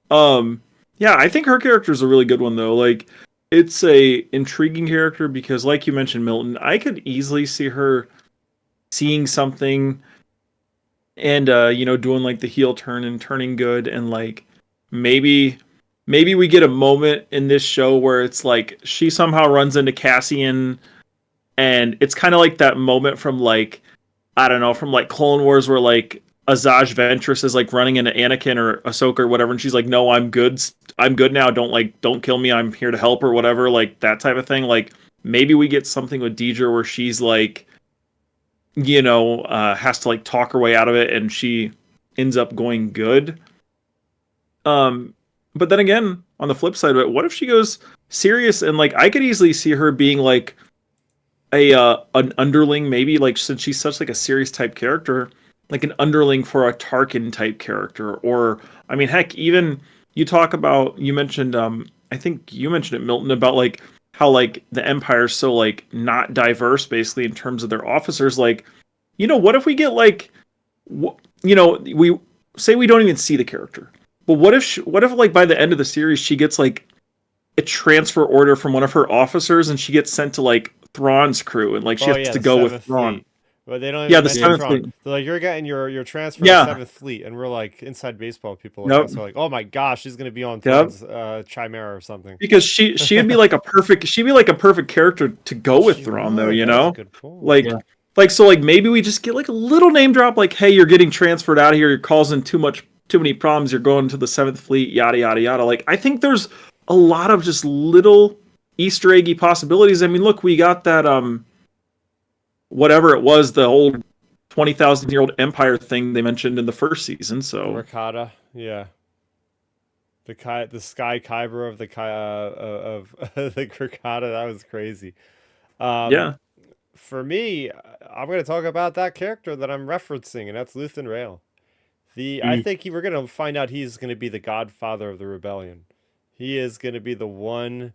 Um, yeah, I think her character is a really good one though. Like, it's a intriguing character because, like you mentioned, Milton, I could easily see her seeing something and doing like the heel turn and turning good, and like maybe we get a moment in this show where it's like she somehow runs into Cassian, and it's kind of like that moment from like, I don't know, from like Clone Wars where like Asajj Ventress is like running into Anakin or Ahsoka or whatever, and she's like, "No, I'm good now. Don't kill me. I'm here to help," or whatever, like that type of thing. Like maybe we get something with Deidre where she's like, has to like talk her way out of it, and she ends up going good. Um, but then again, on the flip side of it, what if she goes serious and like I could easily see her being like a an underling, maybe like since she's such like a serious type character, like an underling for a Tarkin type character, or I mean, heck, even you mentioned I think you mentioned it, Milton, about like how like the Empire's so like not diverse basically in terms of their officers. Like, what if we get like we say we don't even see the character, but what if like by the end of the series she gets like a transfer order from one of her officers and she gets sent to like Thrawn's crew and like she Oh has yeah, to the go with Seventh Thrawn. Fleet. But they don't Yeah, even the mention Yeah. Seventh Thrawn. Fleet. They're like, you're getting your transfer to Yeah. Seventh Fleet, and we're like inside baseball people like Nope. us are like, oh my gosh, she's gonna be on Yep. Thrawn's Chimera or something. Because she'd be like a perfect character to go with She Thrawn though, would. That is a good point. Like Yeah. so like maybe we just get like a little name drop like, hey, you're getting transferred out of here, you're causing too many problems, you're going to the Seventh Fleet, yada yada yada. Like I think there's a lot of just little Easter eggy possibilities. I mean, look, we got that whatever it was, the old 20,000-year-old empire thing they mentioned in the first season. The So Rakata, yeah. The Sky Kyber of the of the Rakata, that was crazy. Um, yeah, for me, I'm gonna talk about that character that I'm referencing, and that's Luthen Rail. I Mm. think we're gonna find out he's gonna be the godfather of the rebellion. He is gonna be the one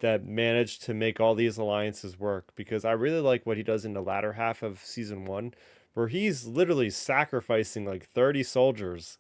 that managed to make all these alliances work because I really like what he does in the latter half of season one, where he's literally sacrificing like 30 soldiers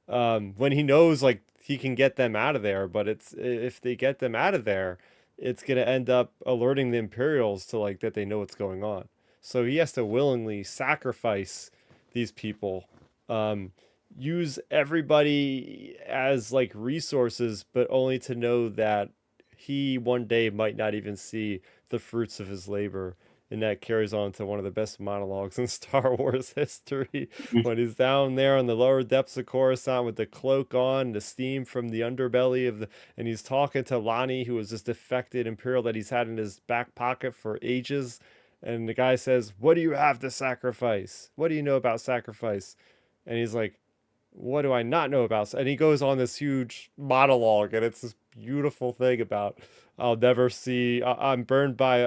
when he knows like he can get them out of there. But it's if they get them out of there, it's gonna end up alerting the Imperials to like that they know what's going on. So he has to willingly sacrifice these people, um, use everybody as like resources, but only to know that he one day might not even see the fruits of his labor. And that carries on to one of the best monologues in Star Wars history when he's down there in the lower depths of Coruscant with the cloak on, the steam from the underbelly of the, and he's talking to Lonnie, who was this defected Imperial that he's had in his back pocket for ages. And the guy says, "What do you have to sacrifice? What do you know about sacrifice?" And he's like, "What do I not know about?" And he goes on this huge monologue, and it's this beautiful thing about I'll never see. I'm burned by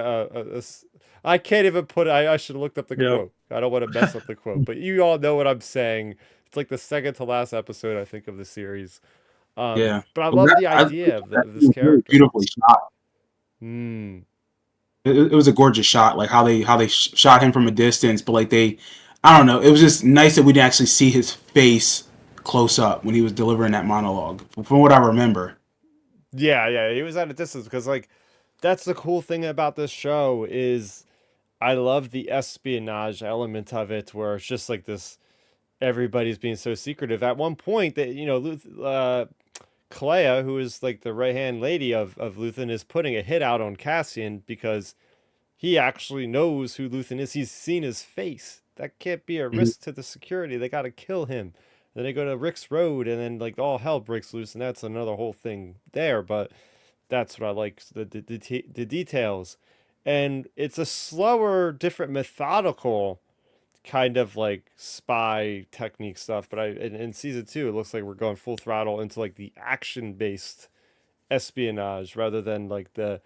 I can't even put. I should have looked up the yep, quote. I don't want to mess up the quote, but you all know what I'm saying. It's like the second to last episode, I think, of the series. Yeah. But I Well, love that, the I think idea of that of this was really character. beautifully shot. Hmm. It was a gorgeous shot, like how they shot him from a distance, but like I don't know, it was just nice that we didn't actually see his face close up when he was delivering that monologue, from what I remember. Yeah, yeah. He was at a distance because, like, that's the cool thing about this show is I love the espionage element of it, where it's just like this everybody's being so secretive. At one point, that Clea, who is like the right hand lady of Luthen, is putting a hit out on Cassian because he actually knows who Luthen is. He's seen his face. That can't be a Mhm. risk to the security. They got to kill him. Then they go to Rick's Road, and then like all hell breaks loose, and that's another whole thing there. But that's what I like, the details, and it's a slower, different, methodical kind of like spy technique stuff. But in season two, it looks like we're going full throttle into like the action based espionage rather than like the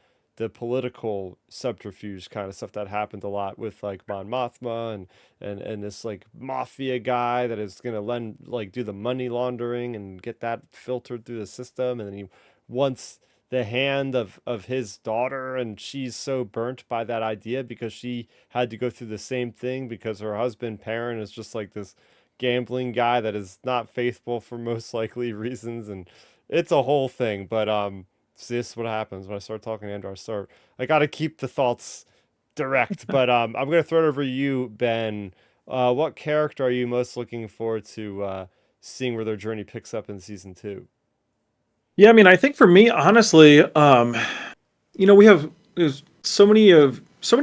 political subterfuge kind of stuff that happened a lot with like Mon Mothma and this like mafia guy that is gonna do the money laundering and get that filtered through the system, and then he wants the hand of his daughter, and she's so burnt by that idea because she had to go through the same thing because her husband Perrin is just like this gambling guy that is not faithful for most likely reasons, and it's a whole thing. But see, this is what happens when I start talking to Andor. I got to keep the thoughts direct. But I'm gonna throw it over to you, Ben. What character are you most looking forward to seeing where their journey picks up in season two? Yeah, I mean, I think for me, honestly, we have there's so many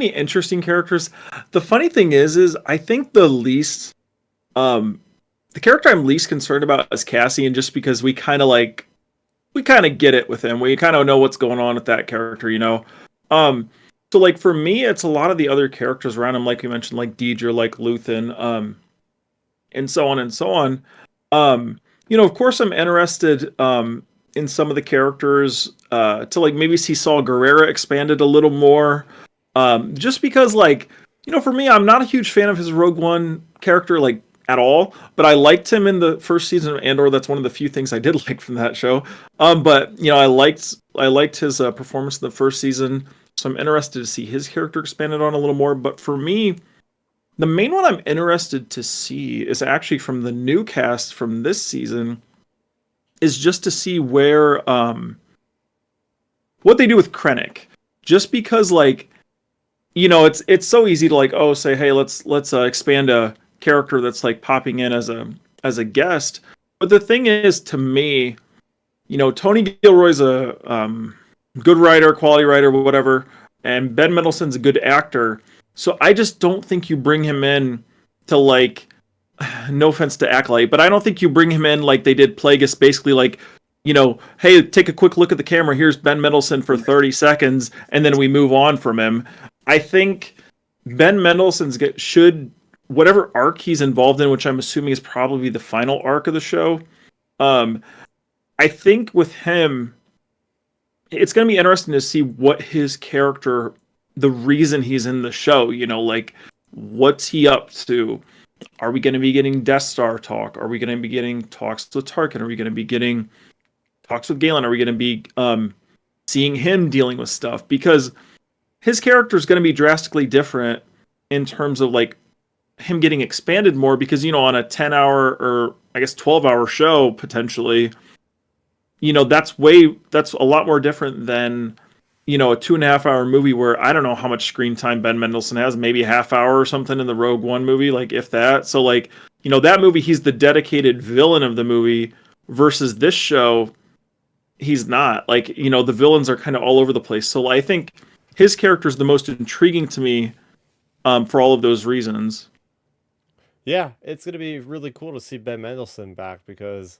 interesting characters. The funny thing is I think um, the character I'm least concerned about is Cassian, just because we kind of get it with him. We kind of know what's going on with that character. Um, so like for me, it's a lot of the other characters around him, like you mentioned, like Deidre, like Luthen, and so on and so on. Of course, I'm interested in some of the characters to like maybe see Saul Guerrera expanded a little more. Just because, for me, I'm not a huge fan of his Rogue One character, like at all. But I liked him in the first season of Andor. That's one of the few things I did like from that show. But I liked his performance in the first season, so I'm interested to see his character expanded on a little more. But for me, the main one I'm interested to see is actually from the new cast from this season, is just to see where what they do with Krennic. Just because it's so easy to say, hey, let's expand a character that's like popping in as a guest. But the thing is, to me, Tony Gilroy's a good writer, quality writer, whatever, and Ben Mendelsohn's a good actor. So I just don't think you bring him in to no offense to Acolyte, but I don't think you bring him in like they did Plagueis, basically hey, take a quick look at the camera. Here's Ben Mendelsohn for 30 seconds, and then we move on from him. I think Ben Mendelsohn's should, whatever arc he's involved in, which I'm assuming is probably the final arc of the show. I think with him, it's going to be interesting to see what his character, the reason he's in the show, what's he up to? Are we going to be getting Death Star talk? Are we going to be getting talks with Tarkin? Are we going to be getting talks with Galen? Are we going to be seeing him dealing with stuff? Because his character is going to be drastically different in terms of him getting expanded more, because on a 10-hour or I guess 12-hour show potentially, that's a lot more different than a 2.5-hour movie where I don't know how much screen time Ben Mendelsohn has, maybe a half hour or something in the Rogue One movie, if that. So that movie, he's the dedicated villain of the movie, versus this show, he's not. The villains are kind of all over the place. So I think his character is the most intriguing to me for all of those reasons. Yeah, it's gonna be really cool to see Ben Mendelsohn back because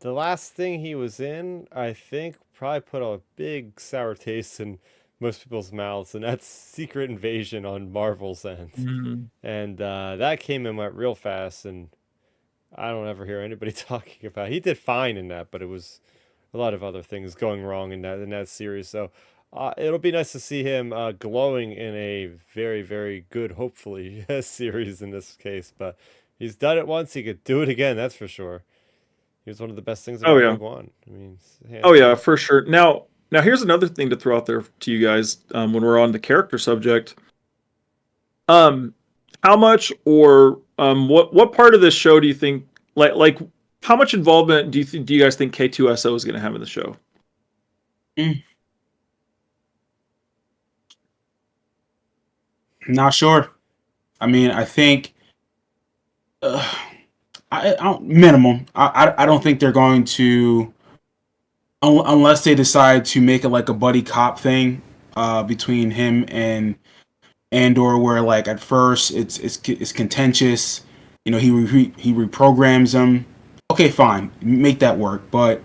the last thing he was in, I think, probably put a big sour taste in most people's mouths, and that's Secret Invasion on Marvel's end. Mm. And that came and went real fast, and I don't ever hear anybody talking about it. He did fine in that, but it was a lot of other things going wrong in that series. So it'll be nice to see him glowing in a very, very good, hopefully, series in this case. But he's done it once; he could do it again. That's for sure. He was one of the best things Oh about yeah. Rogue One. I mean, Oh hands yeah, down. for sure. Now here's another thing to throw out there to you guys when we're on the character subject. Um, how much or what part of this show do you think how much involvement do you guys think K2SO is going to have in the show? Mm, Not sure. I mean, I think I don't, minimum. I don't think they're going to unless they decide to make it like a buddy cop thing between him and Andor, where like at first it's contentious. You know, he reprograms them. Okay, fine, make that work. But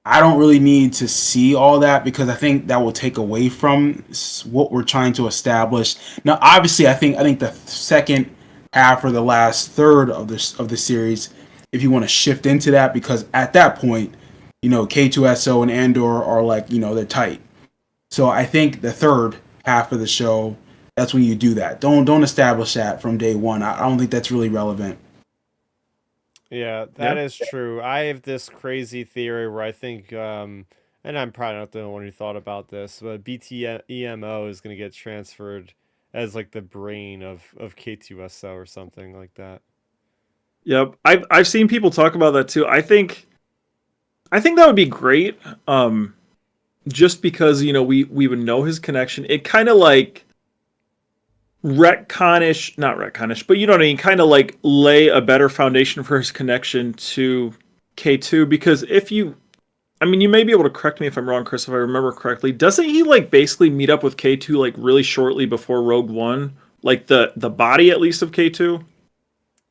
I don't really need to see all that because I think that will take away from what we're trying to establish. Now, obviously, I think the second half or the last third of the series, if you want to shift into that, because at that point, you know, K2SO and Andor are like, you know, they're tight. So I think the third half of the show, that's when you do that. Don't establish that from day one. I don't think that's really relevant. Yeah, Yeah. that is true. I have this crazy theory where I think, and I'm probably not the only one who thought about this, but BTEMO is going to get transferred as like the brain of K2SO or something like that. Yep. I've seen people talk about that too. I think that would be great. Just because, you know, we would know his connection. It kind of like retconish, not retconish, but you know what I mean, kind of like lay a better foundation for his connection to K2 because if you I mean, you may be able to correct me if I'm wrong, Chris, if I remember correctly. Doesn't he like basically meet up with K2 like really shortly before Rogue One? Like the body at least of K2?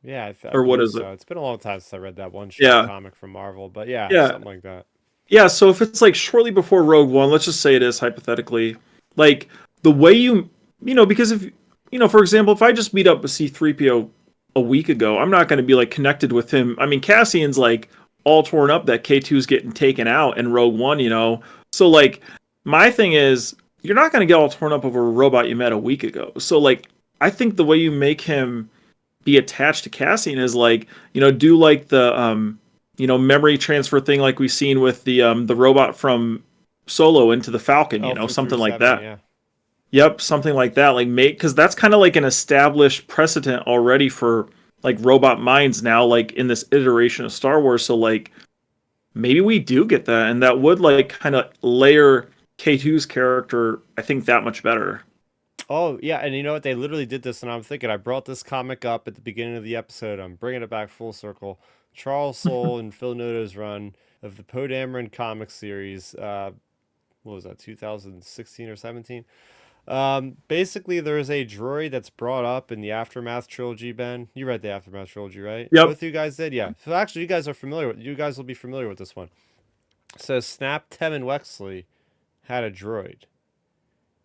Yeah, I Or what believe is it? so. It's been a long time since I read that one shot Yeah. comic from Marvel, but yeah, Yeah. something like that. Yeah, so if it's like shortly before Rogue One, let's just say it is hypothetically, like the way you know, because if you know, for example, if I just meet up with C3PO a week ago, I'm not going to be like connected with him. I mean, Cassian's like all torn up that K2 is getting taken out in Rogue One, you know. So like my thing is you're not going to get all torn up over a robot you met a week ago. So like I think the way you make him be attached to Cassian is like, you know, do like the you know, memory transfer thing like we've seen with the robot from Solo into the Falcon, you know, something like 0337, that. yeah. Yep, something like that. Like make because that's kind of like an established precedent already for like robot minds now, like in this iteration of Star Wars. So like maybe we do get that, and that would like kind of layer K2's character, I think, that much better. Oh, yeah, and you know what? They literally did this, and I'm thinking I brought this comic up at the beginning of the episode. I'm bringing it back full circle. Charles Soule and Phil Noto's run of the Poe Dameron comic series. What was that, 2016 or 17? Basically, there's a droid that's brought up in the Aftermath trilogy. Ben, you read the Aftermath trilogy, right? Yep. Both of you guys did, yeah. So actually, you guys are familiar with. You guys will be familiar with this one. So Snap, Tem, and Wexley had a droid,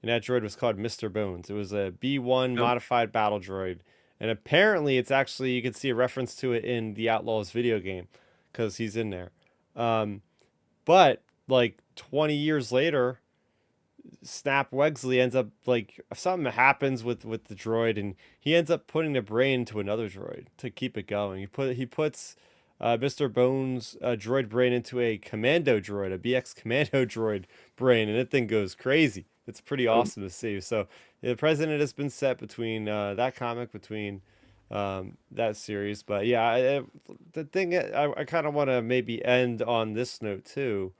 and that droid was called Mr. Bones. It was a B1 Yep. modified battle droid, and apparently, it's actually you can see a reference to it in the Outlaws video game, because he's in there. Um, but like 20 years later, Snap Wexley ends up like something happens with the droid, and he ends up putting the brain to another droid to keep it going. He puts Mr. Bones' droid brain into a commando droid, a BX commando droid brain, and that thing goes crazy. It's pretty Yep. awesome to see. So the president has been set between that comic, between that series. But yeah, the thing I kind of want to maybe end on this note too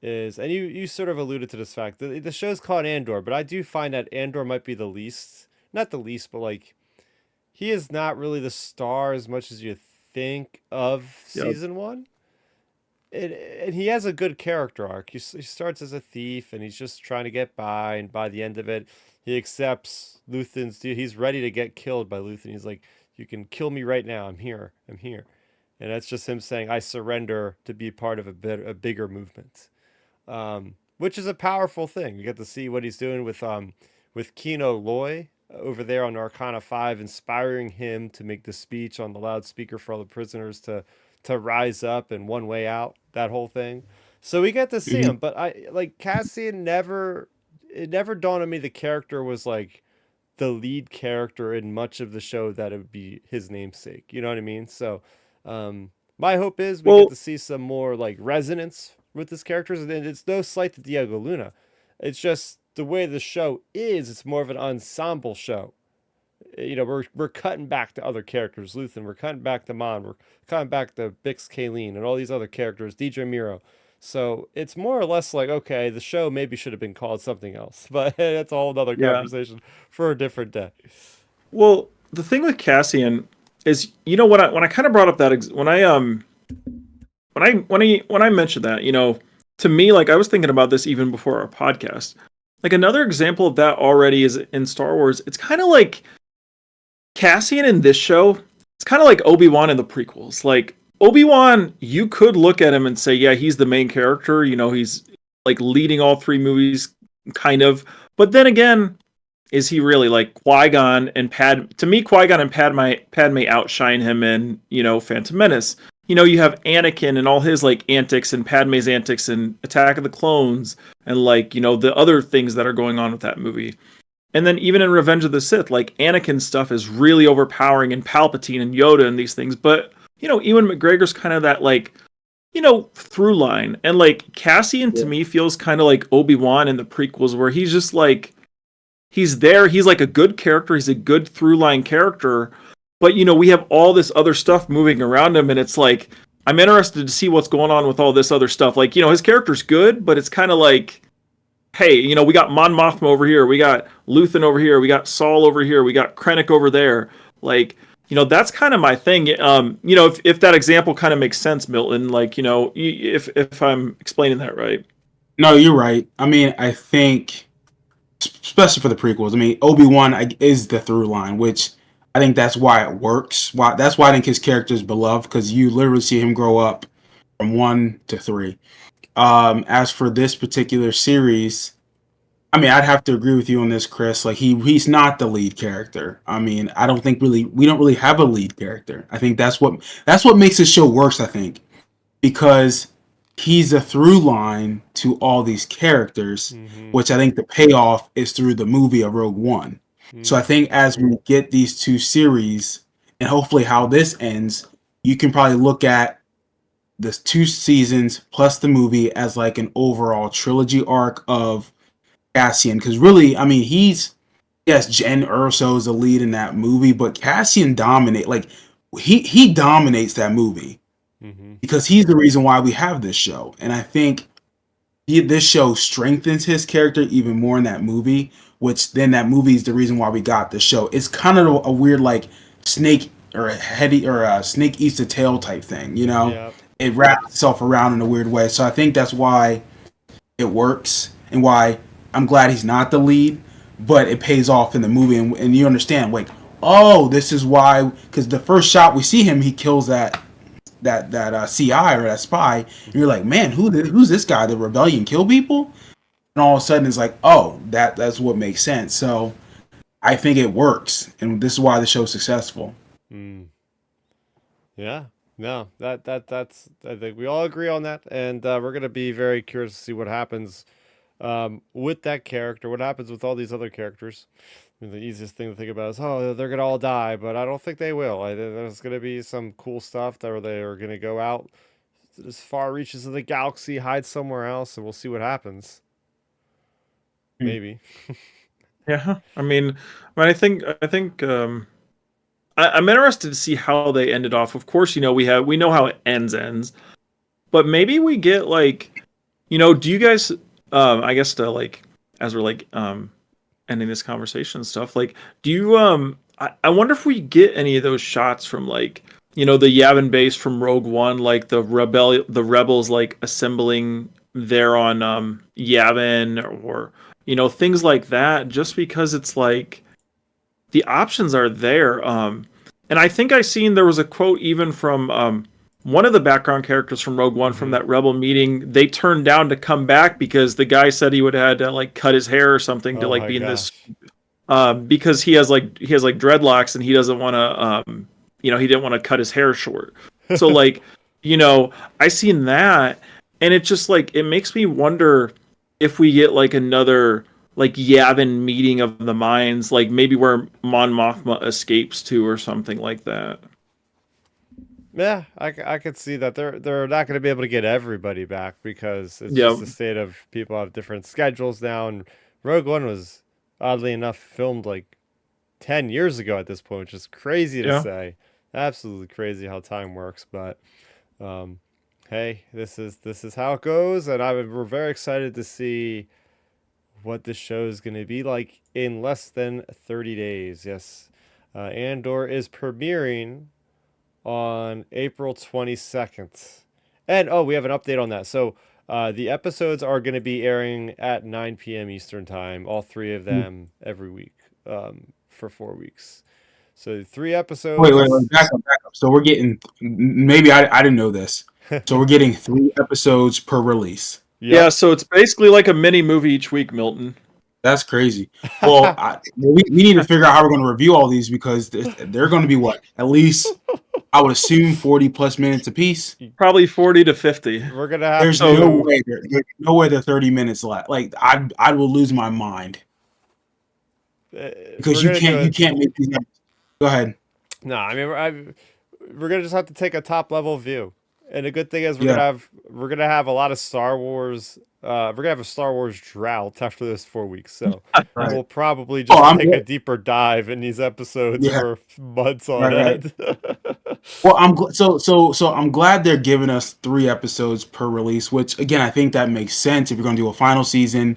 is, and you sort of alluded to this fact, the show's called Andor, but I do find that Andor might be the least, not the least, but like he is not really the star as much as you think of Yep. season one. And he has a good character arc. He starts as a thief, and he's just trying to get by, and by the end of it, he accepts Luthen's deal. He's ready to get killed by Luthen. He's like, "You can kill me right now. I'm here. I'm here." And that's just him saying, "I surrender to be part of a bigger movement." Which is a powerful thing. You get to see what he's doing with Kino Loy over there on Arcana 5, inspiring him to make the speech on the loudspeaker for all the prisoners to rise up and one way out, that whole thing. So we get to see Mhm. him, but I like Cassian never it never dawned on me the character was like the lead character in much of the show that it would be his namesake. You know what I mean? So, my hope is we get Well, to see some more like resonance with his characters, and it's no slight to Diego Luna. It's just the way the show is. It's more of an ensemble show. You know, we're cutting back to other characters, Luthen. We're cutting back to Mon. We're cutting back to Bix Kayleen and all these other characters, DJ Miro. So it's more or less like, okay, the show maybe should have been called something else, but that's a whole other yeah. conversation for a different day. Well, the thing with Cassian is, you know, when I kind of brought up that when I mentioned that, you know, to me, like I was thinking about this even before our podcast. Like another example of that already is in Star Wars. It's kind of like Cassian in this show. It's kind of like Obi-Wan in the prequels. Like Obi-Wan, you could look at him and say, yeah, he's the main character. You know, he's like leading all three movies, kind of. But then again, is he really like Qui-Gon and Pad? To me, Qui-Gon and Padme outshine him in, you know, Phantom Menace. You know, you have Anakin and all his like antics and Padme's antics and Attack of the Clones and like, you know, the other things that are going on with that movie. And then even in Revenge of the Sith, like Anakin's stuff is really overpowering and Palpatine and Yoda and these things. But, you know, Ewan McGregor's kind of that like, you know, through line. And like Cassian to me feels kind of like Obi-Wan in the prequels where he's just like he's there, he's like a good character, he's a good through line character, but you know, we have all this other stuff moving around him and it's like I'm interested to see what's going on with all this other stuff. Like, you know, his character's good, but it's kind of like hey, you know, we got Mon Mothma over here, we got Luthen over here, we got Saul over here, we got Krennic over there. Like, you know, that's kind of my thing. You know, if that example kind of makes sense, Milton, like, you know, if I'm explaining that right. No, you're right. I mean, I think, especially for the prequels, I mean, Obi-Wan is the through line, which I think that's why it works. That's why I think his character is beloved, because you literally see him grow up from 1 to 3. As for this particular series, I mean, I'd have to agree with you on this, Chris. Like he's not the lead character. I mean, I don't think really we don't really have a lead character. I think that's what makes this show works, I think, because he's a through line to all these characters, Mm-hmm. which I think the payoff is through the movie of Rogue One. So I Mm. think as we get these two series and hopefully how this ends, you can probably look at the 2 seasons plus the movie as like an overall trilogy arc of Cassian. Because really, I mean, yes, Jen Urso is the lead in that movie, but Cassian dominate like he dominates that movie Mm-hmm. because he's the reason why we have this show. And I think this show strengthens his character even more in that movie, which then that movie is the reason why we got the show. It's kind of a weird like snake or a heady or a snake eats the tail type thing, you know? Yeah. It wraps itself around in a weird way. So I think that's why it works and why I'm glad he's not the lead, but it pays off in the movie and you understand like, oh, this is why because the first shot we see him, he kills that CI or that spy. And you're like, man, who's this guy? The rebellion kill people? And all of a sudden it's like, oh, that's what makes sense. So I think it works, and this is why the show's successful. Mm. Yeah. No, that's I think we all agree on that, and we're gonna be very curious to see what happens with that character. What happens with all these other characters? I mean, the easiest thing to think about is, oh, they're gonna all die, but I don't think they will. I think there's gonna be some cool stuff that they are gonna go out as far reaches of the galaxy, hide somewhere else, and we'll see what happens. Hmm. Maybe. Yeah, I think I'm interested to see how they ended off. Of course, you know we know how it ends, but maybe we get like, you know, do you guys I guess to like as we're like ending this conversation and stuff, like do you I wonder if we get any of those shots from like, you know, the Yavin base from Rogue One, like the rebels like assembling there on Yavin or you know things like that, just because it's like the options are there. And I think I seen there was a quote even from one of the background characters from Rogue One from Mm-hmm. that Rebel meeting. They turned down to come back because the guy said he would have had to like cut his hair or something to Oh like my be in this gosh. because he has like dreadlocks and he doesn't want to you know he didn't want to cut his hair short. So like you know I seen that and it just like it makes me wonder if we get like another like Yavin meeting of the minds, like maybe where Mon Mothma escapes to or something like that. Yeah, I could see that they're not going to be able to get everybody back because it's just Yeah, the state of people have different schedules now. And Rogue One was oddly enough filmed like 10 years ago at this point, which is crazy to yeah. say. Absolutely crazy how time works. But um, hey, this is how it goes, and we're very excited to see what this show is going to be like in less than 30 days. Yes, Andor is premiering on April 22nd. And we have an update on that. So the episodes are going to be airing at 9 p.m. Eastern Time, all three of them every week for 4 weeks. So 3 Wait, episodes. back up. So we're getting, maybe I didn't know this. So we're getting 3 episodes per release. Yeah, Yep. so it's basically like a mini movie each week, Milton. That's crazy. Well, we need to figure out how we're going to review all these because they're going to be what? At least, I would assume 40 plus minutes apiece. Probably 40 to 50. We're going to have There's to no do. way there's no way they're 30 minutes left. Like I will lose my mind because We're going to do you it. can't make these. Go ahead. No, I mean, we're gonna just have to take a top level view. And the good thing is Yeah. we're gonna have a lot of Star Wars. We're gonna have a Star Wars drought after those 4 weeks. So Right. we'll probably Oh, just I'm take a good. deeper dive in these episodes Yeah. for months on Right. end. Well, so I'm glad they're giving us 3 episodes per release, which again I think that makes sense if you're going to do a final season.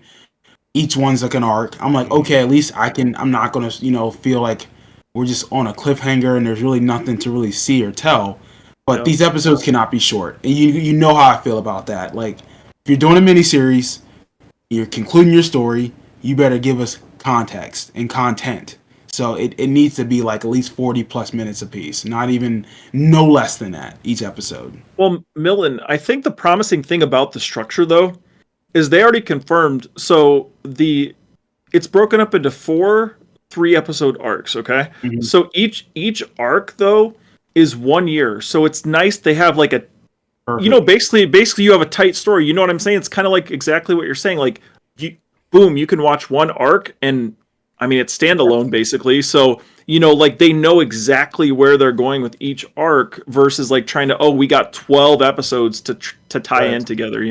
Each one's like an arc. I'm like, okay, at least I'm not gonna feel like we're just on a cliffhanger and there's really nothing to really see or tell. But Yep. these episodes cannot be short, and you know how I feel about that. Like if you're doing a miniseries, you're concluding your story, you better give us context and content. So it needs to be like at least 40 plus minutes apiece, not even no less than that each episode. Well, Milton, I think the promising thing about the structure, though, is they already confirmed. So it's broken up into 4 3-episode arcs. Okay, Mhm. so each arc though is 1 year. So it's nice they have like a Perfect. basically you have a tight story. You know what I'm saying? It's kind of like exactly what you're saying. Like you can watch one arc and I mean it's standalone basically. So like they know exactly where they're going with each arc versus like trying to we got 12 episodes to tie Right. in together.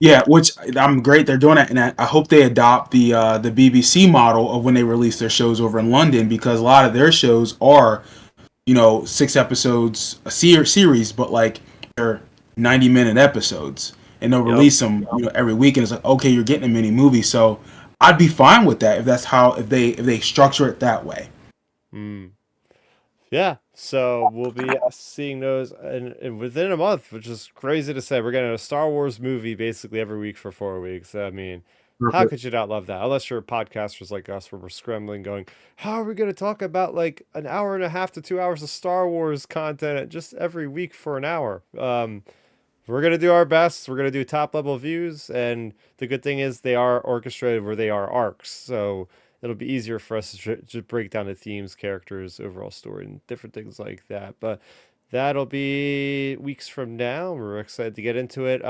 Yeah, which I'm great they're doing it, and I hope they adopt the BBC model of when they release their shows over in London because a lot of their shows are 6 episodes a series, but like they're 90-minute episodes, and they'll Yep. release them every week, and it's like okay, you're getting a mini movie, so I'd be fine with that if they structure it that way. Yeah, so we'll be seeing those within a month, which is crazy to say. We're getting a Star Wars movie basically every week for 4 weeks. I mean, how Perfect. could you not love that? Unless you're podcasters like us, where we're scrambling, going, "How are we going to talk about like an hour and a half to 2 hours of Star Wars content just every week for an hour?" We're gonna do our best. We're gonna do top level views, and the good thing is they are orchestrated where they are arcs, so it'll be easier for us to break down the themes, characters, overall story, and different things like that. But that'll be weeks from now. We're excited to get into it.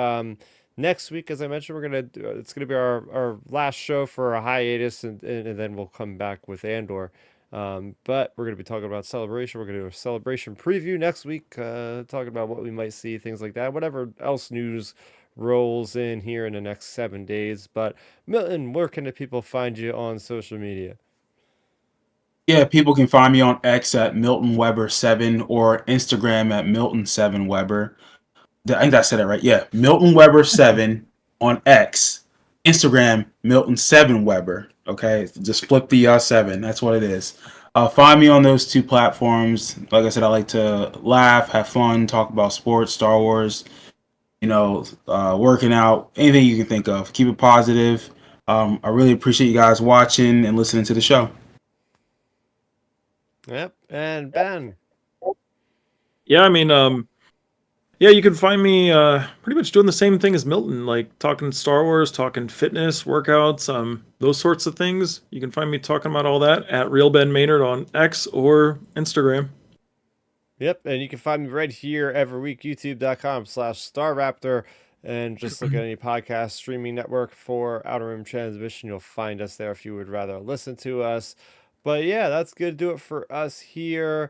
Next week, as I mentioned, it's gonna be our last show for a hiatus, and then we'll come back with Andor. But we're going to be talking about Celebration. We're going to do a Celebration preview next week, talking about what we might see, things like that. Whatever else news rolls in here in the next 7 days. But Milton, where can the people find you on social media? Yeah, people can find me on X at Milton Weber 7 or Instagram at Milton 7 Weber. I think I said it right. Yeah, Milton Weber 7 on X, Instagram Milton 7 Weber. Okay, just flip the 7. That's what it is. Find me on those 2 platforms. Like I said, I like to laugh, have fun, talk about sports, Star Wars. Working out, anything you can think of. Keep it positive. I really appreciate you guys watching and listening to the show. Yep, and Ben. Yeah, I mean, yeah, you can find me pretty much doing the same thing as Milton, like talking Star Wars, talking fitness, workouts, those sorts of things. You can find me talking about all that at Real Ben Maynard on X or Instagram. Yep, and you can find me right here every week, youtube.com/Starrapter. And just look at any podcast streaming network for Outer Rim Transmission. You'll find us there if you would rather listen to us. But yeah, that's going to do it for us here.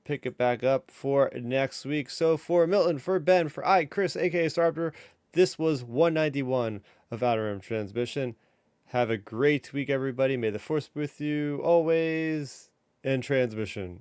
Pick it back up for next week. So for Milton, for Ben, for Chris, aka Starrapter, this was 191 of Outer Rim Transmission. Have a great week, everybody. May the force be with you always in transmission.